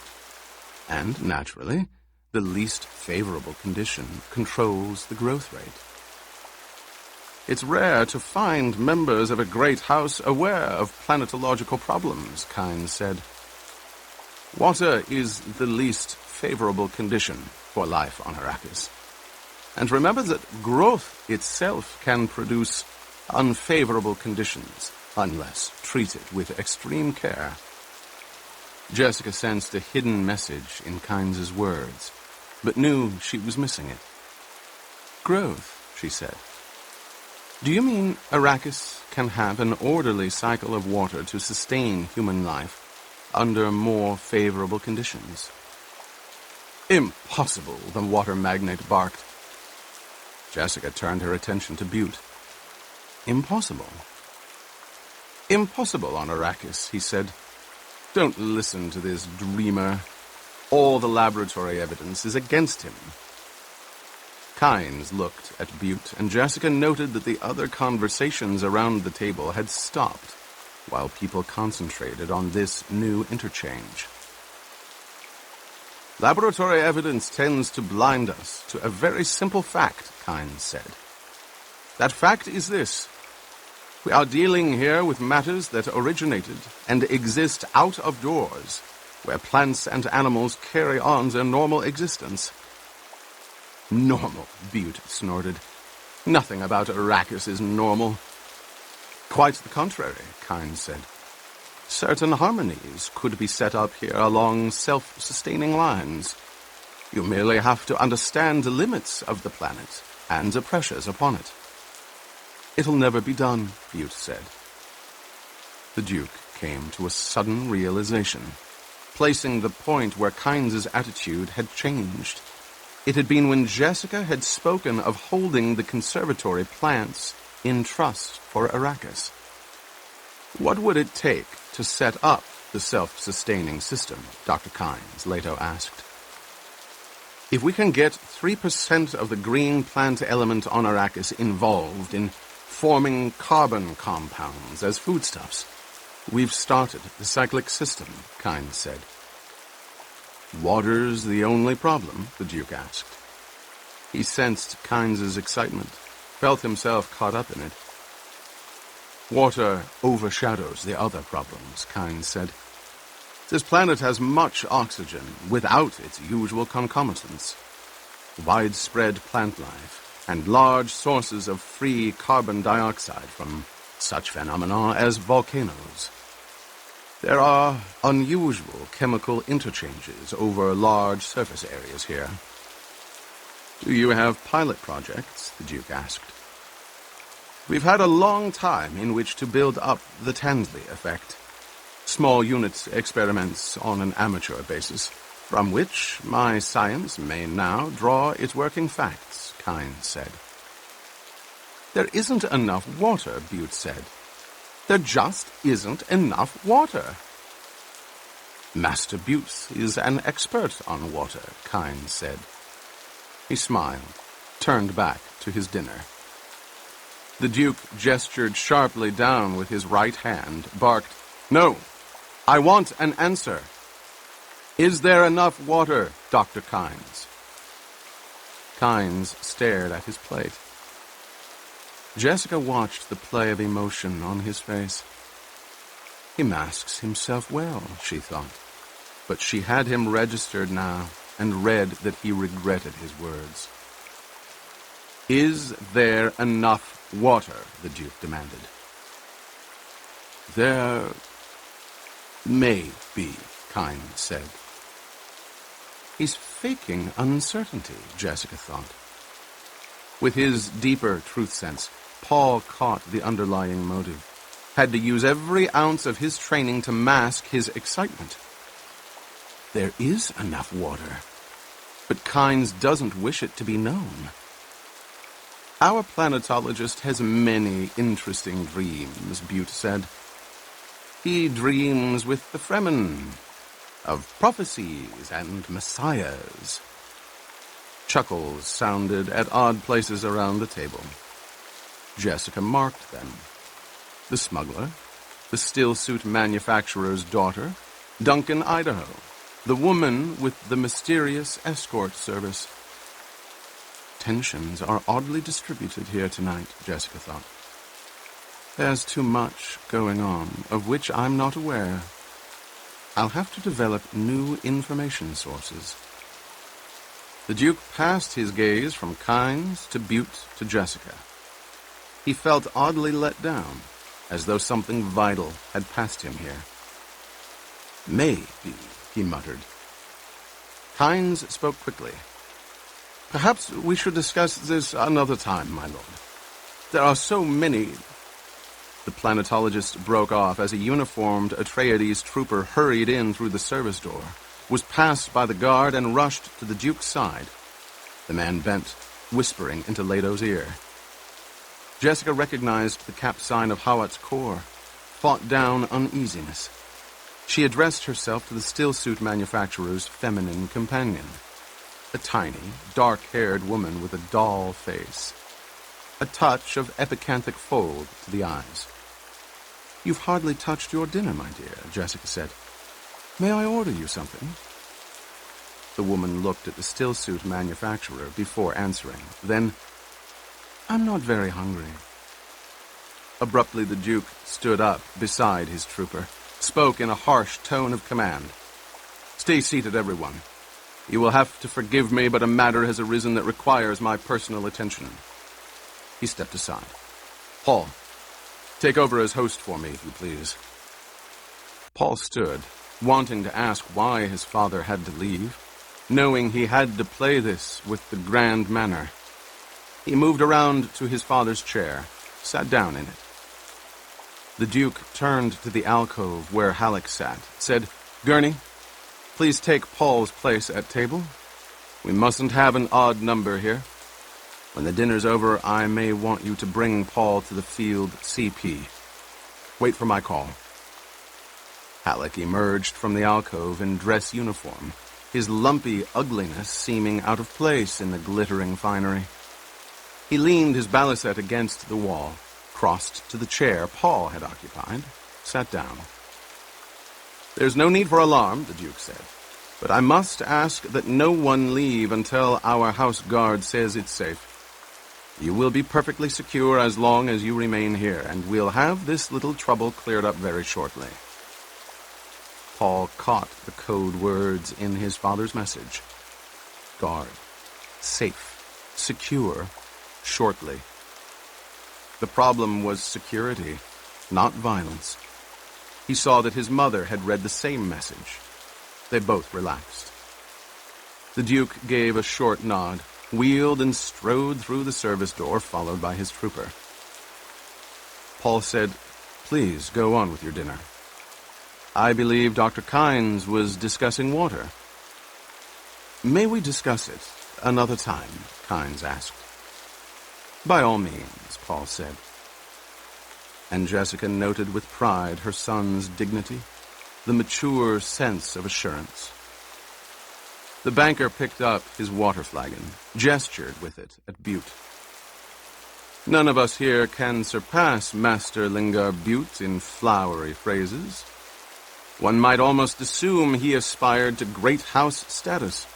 And, naturally, the least favorable condition controls the growth rate. It's rare to find members of a great house aware of planetological problems, Kynes said. Water is the least favorable condition for life on Arrakis. And remember that growth itself can produce unfavorable conditions unless treated with extreme care. Jessica sensed a hidden message in Kynes' words, but knew she was missing it. Growth, she said. Do you mean Arrakis can have an orderly cycle of water to sustain human life under more favorable conditions? Impossible, the water magnate barked. Jessica turned her attention to Butte. Impossible. Impossible on Arrakis, he said. Don't listen to this dreamer. All the laboratory evidence is against him. Kynes looked at Butte, and Jessica noted that the other conversations around the table had stopped, while people concentrated on this new interchange. Laboratory evidence tends to blind us to a very simple fact, Kynes said. That fact is this. We are dealing here with matters that originated and exist out of doors, where plants and animals carry on their normal existence. Normal, Butte snorted. Nothing about Arrakis is normal. Quite the contrary, Kynes said. Certain harmonies could be set up here along self-sustaining lines. You merely have to understand the limits of the planet and the pressures upon it. It'll never be done, Butte said. The Duke came to a sudden realization, placing the point where Kynes' attitude had changed. It had been when Jessica had spoken of holding the conservatory plants in trust for Arrakis. What would it take to set up the self-sustaining system, Dr. Kynes later asked. If we can get 3% of the green plant element on Arrakis involved in forming carbon compounds as foodstuffs, we've started the cyclic system, Kynes said. Water's the only problem, the Duke asked. He sensed Kynes' excitement, felt himself caught up in it. Water overshadows the other problems, Kynes said. This planet has much oxygen without its usual concomitants. Widespread plant life and large sources of free carbon dioxide from such phenomena as volcanoes. There are unusual chemical interchanges over large surface areas here. Do you have pilot projects? The Duke asked. We've had a long time in which to build up the Tansley effect. Small unit experiments on an amateur basis, from which my science may now draw its working facts, Kynes said. There isn't enough water, Butte said. There just isn't enough water. Master Butte is an expert on water, Kynes said. He smiled, turned back to his dinner. The Duke gestured sharply down with his right hand, barked, No! I want an answer. Is there enough water, Dr. Kynes? Kynes stared at his plate. Jessica watched the play of emotion on his face. He masks himself well, she thought, but she had him registered now and read that he regretted his words. Is there enough water? The Duke demanded. There may be, Kynes said. He's faking uncertainty, Jessica thought. With his deeper truth sense, Paul caught the underlying motive, had to use every ounce of his training to mask his excitement. There is enough water, but Kynes doesn't wish it to be known. Our planetologist has many interesting dreams, Butte said. He dreams with the Fremen, of prophecies and messiahs. Chuckles sounded at odd places around the table. Jessica marked them. The smuggler, the still-suit manufacturer's daughter, Duncan, Idaho, the woman with the mysterious escort service. Tensions are oddly distributed here tonight, Jessica thought. There's too much going on, of which I'm not aware. I'll have to develop new information sources. The Duke passed his gaze from Kynes to Butte to Jessica. He felt oddly let down, as though something vital had passed him here. Maybe, he muttered. Kynes spoke quickly. Perhaps we should discuss this another time, my lord. There are so many... The planetologist broke off as a uniformed Atreides trooper hurried in through the service door, was passed by the guard, and rushed to the Duke's side. The man bent, whispering into Leto's ear. Jessica recognized the cap sign of Hawat's Corps, fought down uneasiness. She addressed herself to the still-suit manufacturer's feminine companion, a tiny, dark-haired woman with a doll face, a touch of epicanthic fold to the eyes. You've hardly touched your dinner, my dear, Jessica said. May I order you something? The woman looked at the still-suit manufacturer before answering. Then, I'm not very hungry. Abruptly, the Duke stood up beside his trooper, spoke in a harsh tone of command. Stay seated, everyone. You will have to forgive me, but a matter has arisen that requires my personal attention. He stepped aside. Paul, take over as host for me, if you please. Paul stood, wanting to ask why his father had to leave, knowing he had to play this with the grand manner. He moved around to his father's chair, sat down in it. The Duke turned to the alcove where Halleck sat, said, Gurney, please take Paul's place at table. We mustn't have an odd number here. When the dinner's over, I may want you to bring Paul to the field CP. Wait for my call. Halleck emerged from the alcove in dress uniform, his lumpy ugliness seeming out of place in the glittering finery. He leaned his balisette against the wall, crossed to the chair Paul had occupied, sat down. There's no need for alarm, the Duke said, but I must ask that no one leave until our house guard says it's safe. You will be perfectly secure as long as you remain here, and we'll have this little trouble cleared up very shortly. Paul caught the code words in his father's message. Guard, safe, secure, shortly. The problem was security, not violence. He saw that his mother had read the same message. They both relaxed. The Duke gave a short nod, wheeled and strode through the service door, followed by his trooper. Paul said, Please go on with your dinner. I believe Dr. Kynes was discussing water. May we discuss it another time? Kynes asked. By all means, Paul said. And Jessica noted with pride her son's dignity, the mature sense of assurance. The banker picked up his water flagon, gestured with it at Butte. None of us here can surpass Master Lingar Butte in flowery phrases. One might almost assume he aspired to great house status.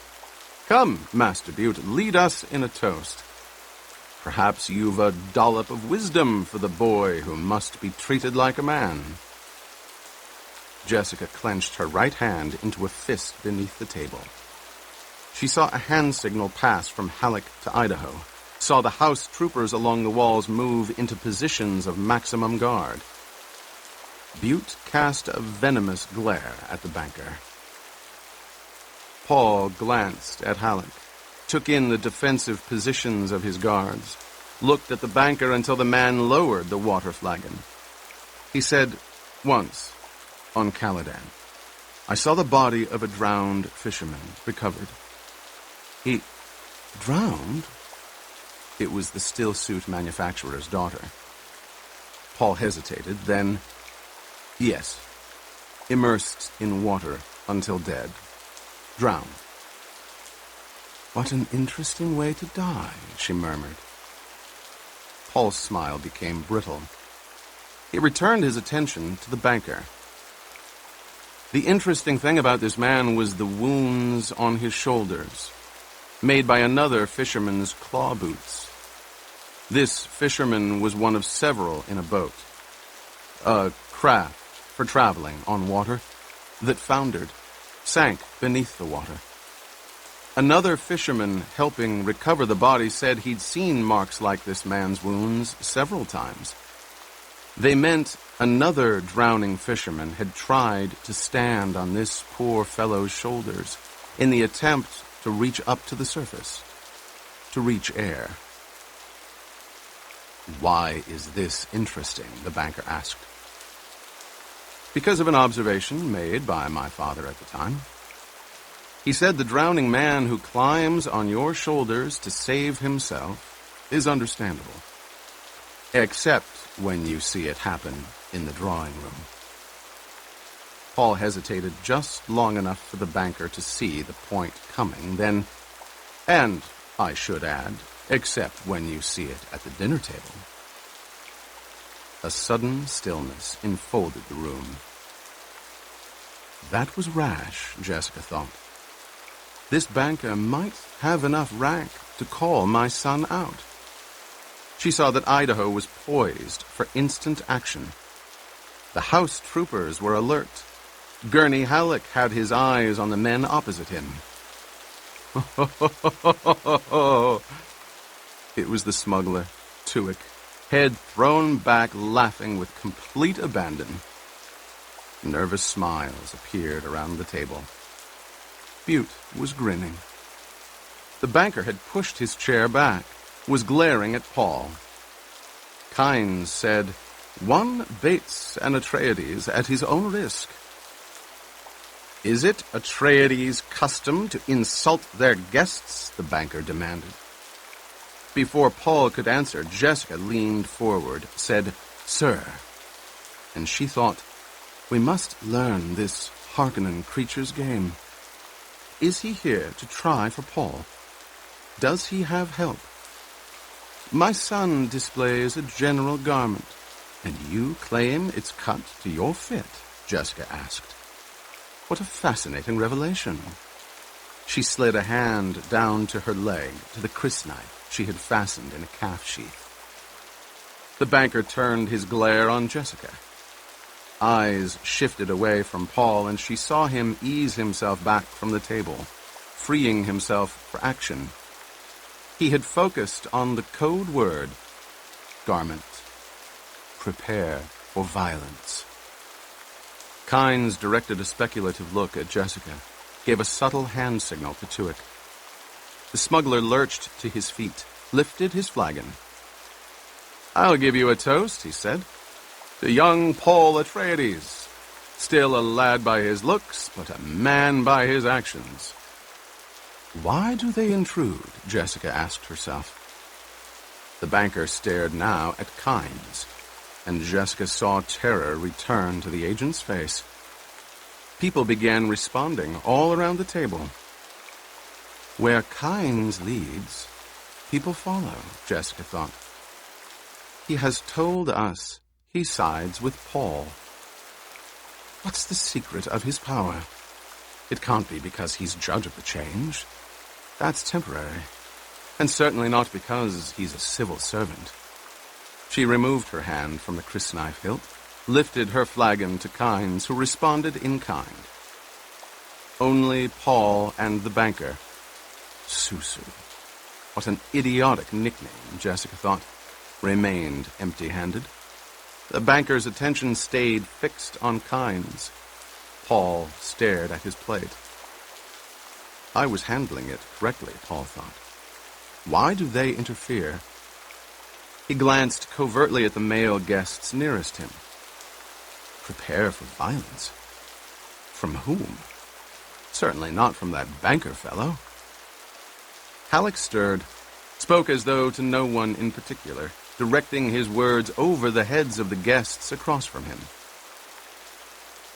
Come, Master Butte, lead us in a toast. Perhaps you've a dollop of wisdom for the boy who must be treated like a man. Jessica clenched her right hand into a fist beneath the table. She saw a hand signal pass from Halleck to Idaho, saw the house troopers along the walls move into positions of maximum guard. Butte cast a venomous glare at the banker. Paul glanced at Halleck. took in the defensive positions of his guards, looked at the banker until the man lowered the water flagon. He said, "Once, on Caladan, I saw the body of a drowned fisherman recovered." "He drowned?" It was the stillsuit manufacturer's daughter. Paul hesitated, then, "Yes, immersed in water until dead. Drowned." "What an interesting way to die," she murmured. Paul's smile became brittle. He returned his attention to the banker. The interesting thing about this man was the wounds on his shoulders, made by another fisherman's claw boots. This fisherman was one of several in a boat, a craft for traveling on water, that foundered, sank beneath the water. Another fisherman helping recover the body said he'd seen marks like this man's wounds several times. They meant another drowning fisherman had tried to stand on this poor fellow's shoulders in the attempt to reach up to the surface, to reach air. "Why is this interesting?" the banker asked. "Because of an observation made by my father at the time. He said the drowning man who climbs on your shoulders to save himself is understandable, except when you see it happen in the drawing room." Paul hesitated just long enough for the banker to see the point coming, then, "And, I should add, except when you see it at the dinner table." A sudden stillness enfolded the room. That was rash, Jessica thought. This banker might have enough rank to call my son out. She saw that Idaho was poised for instant action. The house troopers were alert. Gurney Halleck had his eyes on the men opposite him. It was the smuggler, Tuick, head thrown back, laughing with complete abandon. Nervous smiles appeared around the table. Butte was grinning. The banker had pushed his chair back, was glaring at Paul. Kynes said, "One Bates and Atreides at his own risk." "Is it Atreides' custom to insult their guests?" the banker demanded. Before Paul could answer, Jessica leaned forward, said, "Sir," and she thought, "We must learn this Harkonnen creature's game. Is he here to try for Paul? Does he have help? My son displays a general garment, and you claim it's cut to your fit," Jessica asked. What a fascinating revelation. She slid a hand down to her leg, to the crysknife she had fastened in a calf sheath. The banker turned his glare on Jessica. Eyes shifted away from Paul, and she saw him ease himself back from the table, freeing himself for action. He had focused on the code word, garment. Prepare for violence. Kynes directed a speculative look at Jessica, gave a subtle hand signal to Tuick. The smuggler lurched to his feet, lifted his flagon. "I'll give you a toast," he said, "to young Paul Atreides, still a lad by his looks, but a man by his actions." Why do they intrude? Jessica asked herself. The banker stared now at Kynes, and Jessica saw terror return to the agent's face. People began responding all around the table. Where Kynes leads, people follow, Jessica thought. He has told us he sides with Paul. What's the secret of his power? It can't be because he's judge of the change. That's temporary, and certainly not because he's a civil servant. She removed her hand from the crysknife hilt, lifted her flagon to Kynes, who responded in kind. Only Paul and the banker. Susu. What an idiotic nickname, Jessica thought, remained empty-handed. The banker's attention stayed fixed on Kynes. Paul stared at his plate. I was handling it correctly, Paul thought. Why do they interfere? He glanced covertly at the male guests nearest him. Prepare for violence? From whom? Certainly not from that banker fellow. Halleck stirred, spoke as though to no one in particular, directing his words over the heads of the guests across from him.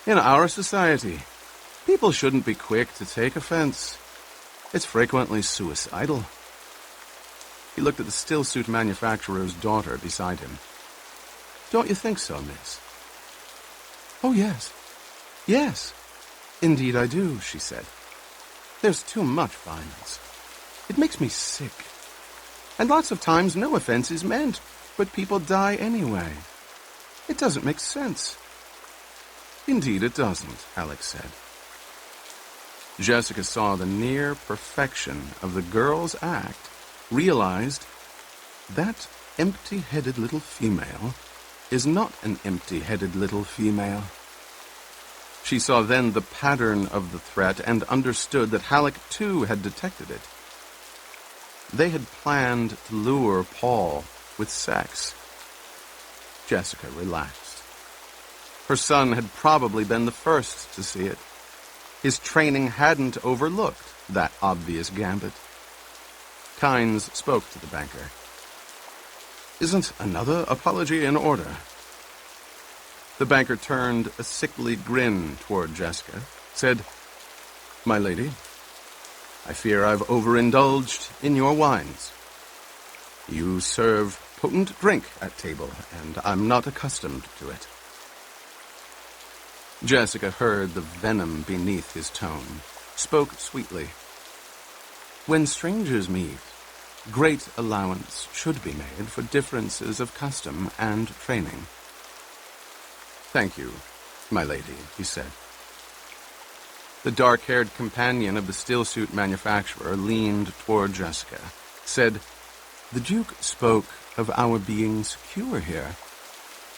In our society, people shouldn't be quick to take offense. It's frequently suicidal. He looked at the still-suit manufacturer's daughter beside him. Don't you think so, miss? Oh, yes. Yes. Indeed I do, she said. There's too much violence. It makes me sick. And lots of times no offense is meant, but people die anyway. It doesn't make sense. Indeed it doesn't, Halleck said. Jessica saw the near perfection of the girl's act, realized that empty-headed little female is not an empty-headed little female. She saw then the pattern of the threat and understood that Halleck, too, had detected it. They had planned to lure Paul with sex. Jessica relaxed. Her son had probably been the first to see it. His training hadn't overlooked that obvious gambit. Kynes spoke to the banker. Isn't another apology in order? The banker turned a sickly grin toward Jessica, said, My lady, I fear I've overindulged in your wines. You serve potent drink at table, and I'm not accustomed to it. Jessica heard the venom beneath his tone, spoke sweetly. When strangers meet, great allowance should be made for differences of custom and training. Thank you, my lady, he said. The dark-haired companion of the still-suit manufacturer leaned toward Jessica, said, The Duke spoke of our being secure here.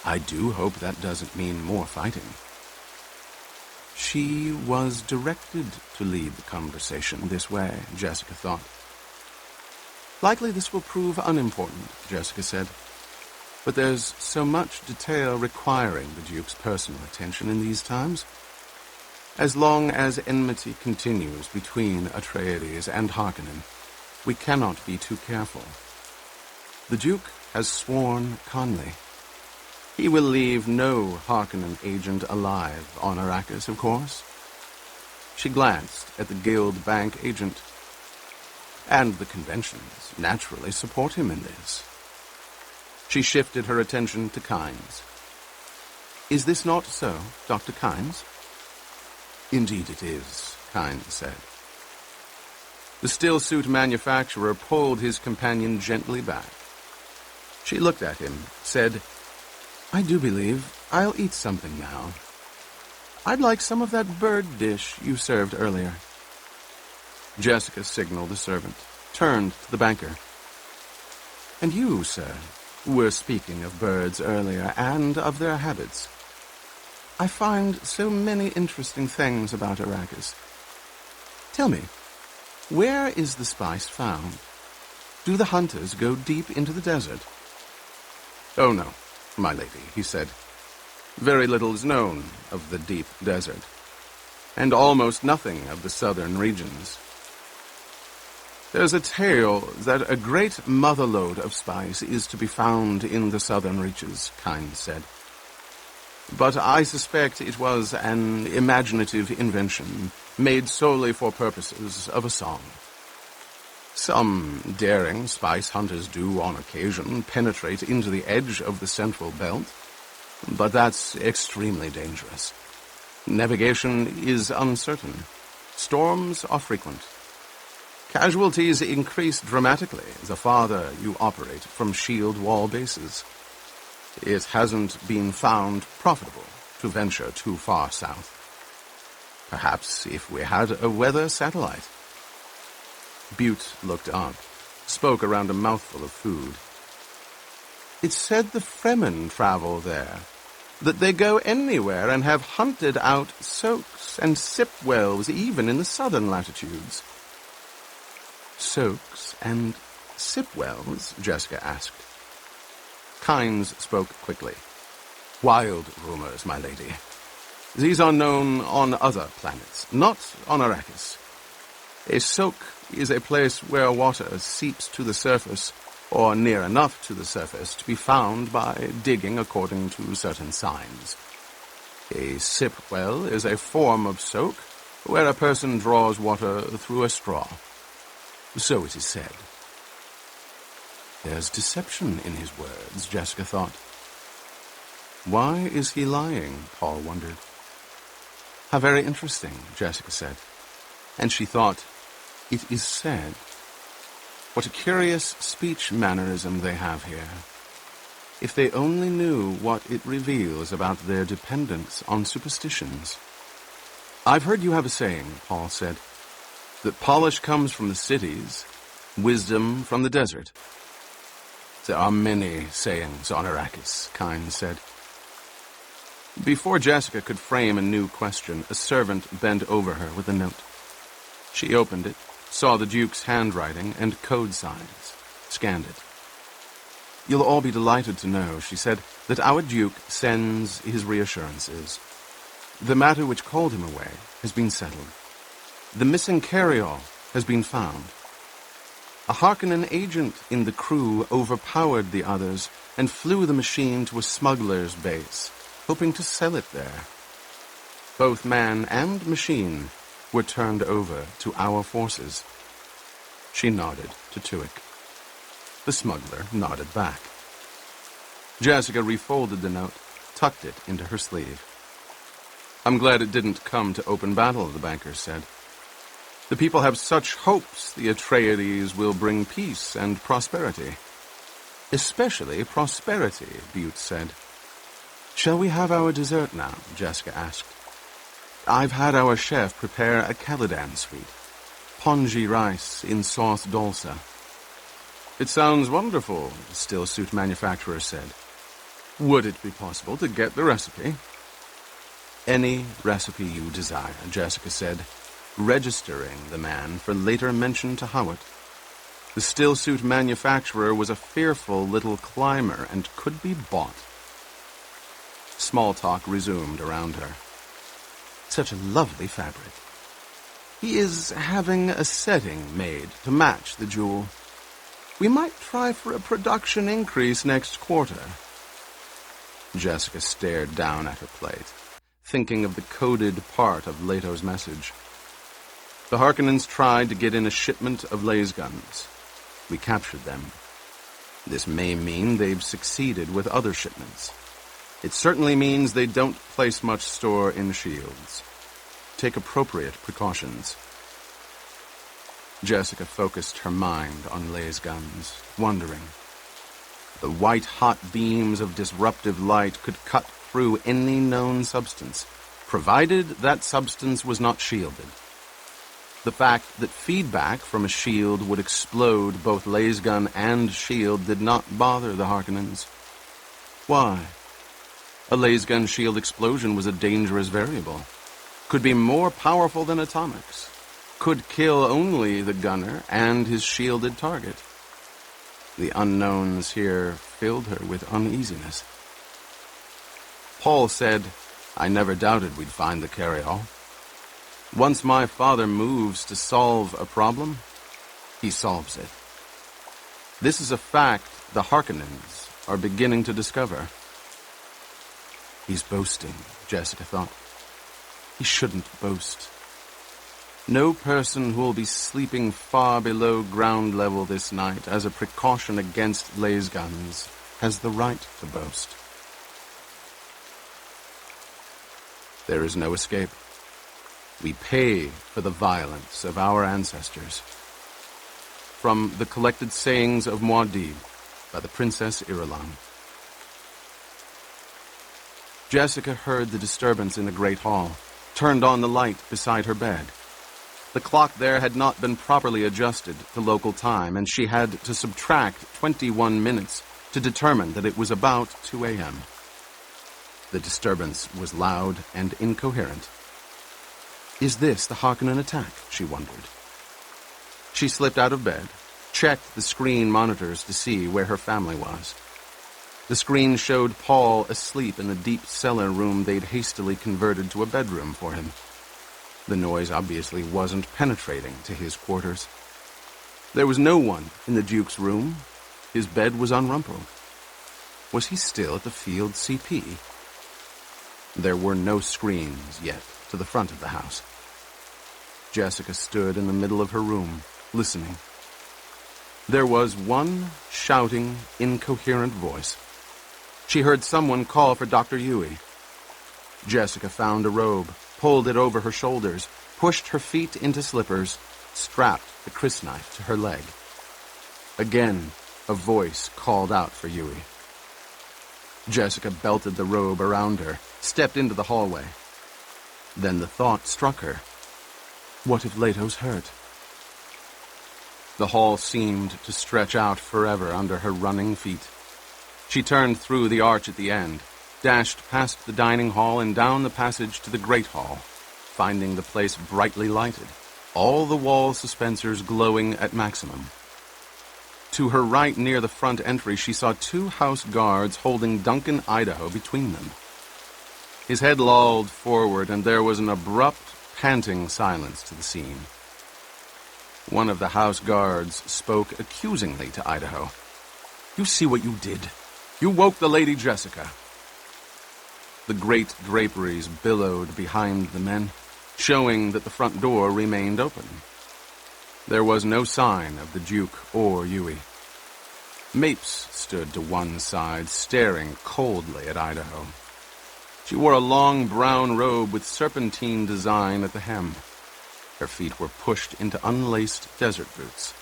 I do hope that doesn't mean more fighting. She was directed to lead the conversation this way, Jessica thought. Likely this will prove unimportant, Jessica said. But there's so much detail requiring the Duke's personal attention in these times. As long as enmity continues between Atreides and Harkonnen, we cannot be too careful. The Duke has sworn Conley. He will leave no Harkonnen agent alive on Arrakis, of course. She glanced at the Guild Bank agent. And the conventions naturally support him in this. She shifted her attention to Kynes. Is this not so, Dr. Kynes? Indeed it is, Kynes said. The still-suit manufacturer pulled his companion gently back. She looked at him, said, I do believe I'll eat something now. I'd like some of that bird dish you served earlier. Jessica signaled a servant, turned to the banker. And you, sir, were speaking of birds earlier and of their habits. I find so many interesting things about Arrakis. Tell me, where is the spice found? Do the hunters go deep into the desert? Oh, no, my lady, he said. Very little is known of the deep desert, and almost nothing of the southern regions. There's a tale that a great motherlode of spice is to be found in the southern reaches, Kynes said. But I suspect it was an imaginative invention, made solely for purposes of a song. Some daring spice hunters do, on occasion, penetrate into the edge of the central belt, but that's extremely dangerous. Navigation is uncertain. Storms are frequent. Casualties increase dramatically the farther you operate from shield wall bases. It hasn't been found profitable to venture too far south. Perhaps if we had a weather satellite. Butte looked up, spoke around a mouthful of food. It's said the Fremen travel there, that they go anywhere and have hunted out soaks and sip wells even in the southern latitudes. soaks and sipwells? Jessica asked. Kynes spoke quickly. Wild rumors, my lady. These are known on other planets, not on Arrakis. A soak is a place where water seeps to the surface, or near enough to the surface to be found by digging according to certain signs. A sipwell is a form of soak where a person draws water through a straw. So it is said. There's deception in his words, Jessica thought. Why is he lying? Paul wondered. How very interesting, Jessica said. And she thought, it is said. What a curious speech mannerism they have here. If they only knew what it reveals about their dependence on superstitions. I've heard you have a saying, Paul said, that polish comes from the cities, wisdom from the desert. There are many sayings on Arrakis, Kynes said. Before Jessica could frame a new question, a servant bent over her with a note. She opened it, saw the Duke's handwriting and code signs, scanned it. You'll all be delighted to know, she said, that our Duke sends his reassurances. The matter which called him away has been settled. The missing carryall has been found. A Harkonnen agent in the crew overpowered the others and flew the machine to a smuggler's base, hoping to sell it there. Both man and machine were turned over to our forces. She nodded to Tuik. The smuggler nodded back. Jessica refolded the note, tucked it into her sleeve. I'm glad it didn't come to open battle, the banker said. The people have such hopes the Atreides will bring peace and prosperity. Especially prosperity, Butte said. Shall we have our dessert now? Jessica asked. I've had our chef prepare a Caladan sweet. Pongy rice in sauce dolce. It sounds wonderful, the still-suit manufacturer said. Would it be possible to get the recipe? Any recipe you desire, Jessica said, registering the man for later mention to Howard. The still-suit manufacturer was a fearful little climber and could be bought. Small talk resumed around her. Such a lovely fabric. He is having a setting made to match the jewel. We might try for a production increase next quarter. Jessica stared down at her plate, thinking of the coded part of Leto's message. The Harkonnens tried to get in a shipment of laser guns. We captured them. This may mean they've succeeded with other shipments. It certainly means they don't place much store in shields. Take appropriate precautions. Jessica focused her mind on laser guns, wondering. The white-hot beams of disruptive light could cut through any known substance, provided that substance was not shielded. The fact that feedback from a shield would explode both laser gun and shield did not bother the Harkonnens. Why? A laser gun shield explosion was a dangerous variable. Could be more powerful than atomics. Could kill only the gunner and his shielded target. The unknowns here filled her with uneasiness. Paul said, I never doubted we'd find the carryall. Once my father moves to solve a problem, he solves it. This is a fact the Harkonnens are beginning to discover. He's boasting, Jessica thought. He shouldn't boast. No person who will be sleeping far below ground level this night as a precaution against laser guns has the right to boast. There is no escape. We pay for the violence of our ancestors. From the collected sayings of Muad'Dib by the Princess Irulan. Jessica heard the disturbance in the great hall, turned on the light beside her bed. The clock there had not been properly adjusted to local time, and she had to subtract 21 minutes to determine that it was about 2 a.m. The disturbance was loud and incoherent. Is this the Harkonnen attack? She wondered. She slipped out of bed, checked the screen monitors to see where her family was. The screen showed Paul asleep in the deep cellar room they'd hastily converted to a bedroom for him. The noise obviously wasn't penetrating to his quarters. There was no one in the Duke's room. His bed was unrumpled. Was he still at the field CP? There were no screens yet to the front of the house. Jessica stood in the middle of her room, listening. There was one shouting, incoherent voice. She heard someone call for Dr. Yui. Jessica found a robe, pulled it over her shoulders, pushed her feet into slippers, strapped the crysknife to her leg. Again, a voice called out for Yui. Jessica belted the robe around her, stepped into the hallway. Then the thought struck her. What if Leto's hurt? The hall seemed to stretch out forever under her running feet. She turned through the arch at the end, dashed past the dining hall and down the passage to the great hall, finding the place brightly lighted, all the wall suspensors glowing at maximum. To her right near the front entry, she saw 2 house guards holding Duncan Idaho between them. His head lolled forward, and there was an abrupt, panting silence to the scene. One of the house guards spoke accusingly to Idaho. "You see what you did? You woke the Lady Jessica." The great draperies billowed behind the men, showing that the front door remained open. There was no sign of the Duke or Yui. Mapes stood to one side, staring coldly at Idaho. She wore a long brown robe with serpentine design at the hem. Her feet were pushed into unlaced desert boots.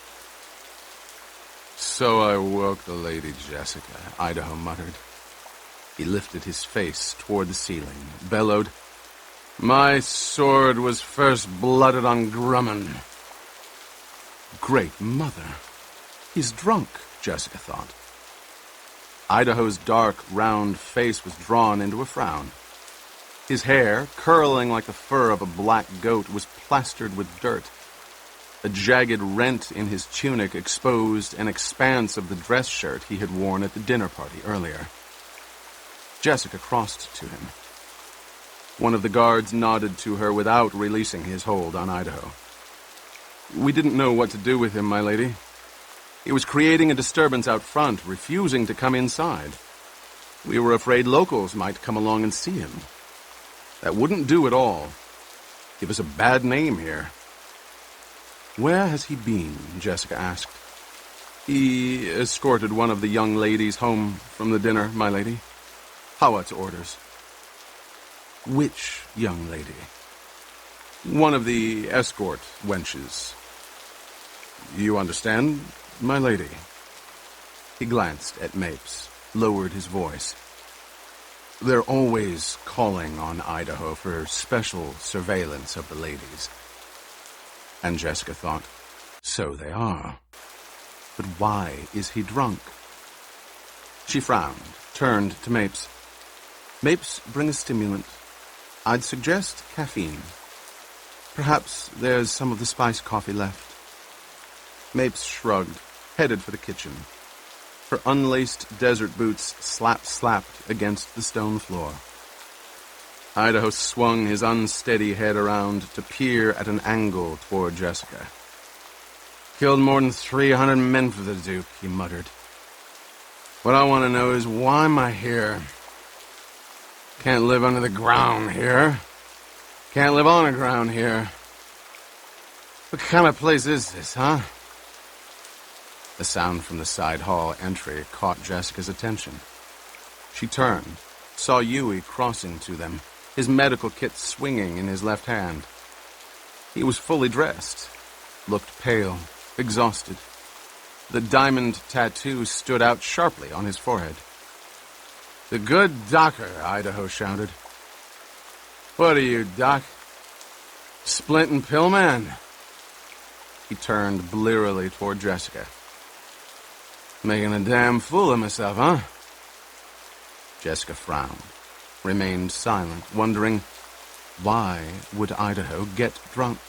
"So I woke the Lady Jessica," Idaho muttered. He lifted his face toward the ceiling, bellowed, "My sword was first blooded on Grumman." Great mother! He's drunk, Jessica thought. Idaho's dark, round face was drawn into a frown. His hair, curling like the fur of a black goat, was plastered with dirt. A jagged rent in his tunic exposed an expanse of the dress shirt he had worn at the dinner party earlier. Jessica crossed to him. One of the guards nodded to her without releasing his hold on Idaho. "We didn't know what to do with him, my lady. He was creating a disturbance out front, refusing to come inside. We were afraid locals might come along and see him. That wouldn't do at all. Give us a bad name here." "Where has he been?" Jessica asked. "He escorted one of the young ladies home from the dinner, my lady. Hawat's orders." "Which young lady?" "One of the escort wenches." "You understand, my lady?" He glanced at Mapes, lowered his voice. "They're always calling on Idaho for special surveillance of the ladies." And Jessica thought, so they are. But why is he drunk? She frowned, turned to Mapes. "Mapes, bring a stimulant. I'd suggest caffeine. Perhaps there's some of the spiced coffee left." Mapes shrugged, headed for the kitchen. Her unlaced desert boots slapped against the stone floor. Idaho swung his unsteady head around to peer at an angle toward Jessica. "Killed more than 300 men for the Duke," he muttered. "What I want to know is, why am I here? Can't live under the ground here. Can't live on the ground here. What kind of place is this, huh?" A sound from the side hall entry caught Jessica's attention. She turned, saw Yui crossing to them, his medical kit swinging in his left hand. He was fully dressed, looked pale, exhausted. The diamond tattoo stood out sharply on his forehead. "The good doctor," Idaho shouted. "What are you, Doc? Splint and pill man?" He turned blearily toward Jessica. "Making a damn fool of myself, huh?" Jessica frowned, remained silent, wondering, why would Idaho get drunk?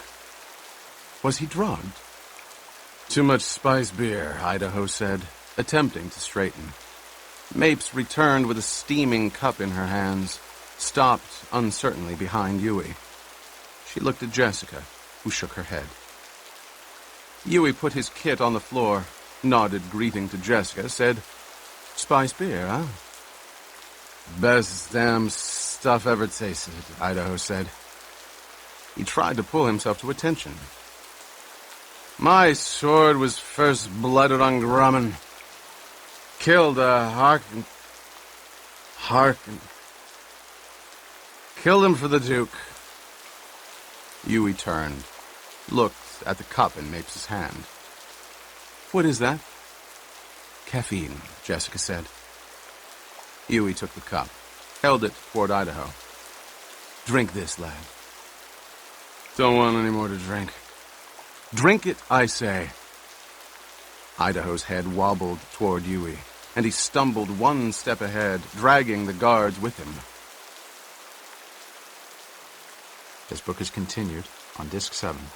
Was he drugged? Too much spice beer, Idaho said, attempting to straighten. Mapes returned with a steaming cup in her hands, stopped uncertainly behind Yui. She looked at Jessica, who shook her head. Yui put his kit on the floor, nodded greeting to Jessica, said, "Spice beer, huh?" "Best damn stuff ever tasted," Idaho said. He tried to pull himself to attention. "My sword was first blooded on Grumman. Killed Harkin. Killed him for the Duke." Yui turned, looked at the cup in Mapes' hand. "What is that?" "Caffeine," Jessica said. Yui took the cup, held it toward Idaho. "Drink this, lad." "Don't want any more to drink." "Drink it, I say." Idaho's head wobbled toward Yui, and he stumbled one step ahead, dragging the guards with him. This book is continued on Disc 7.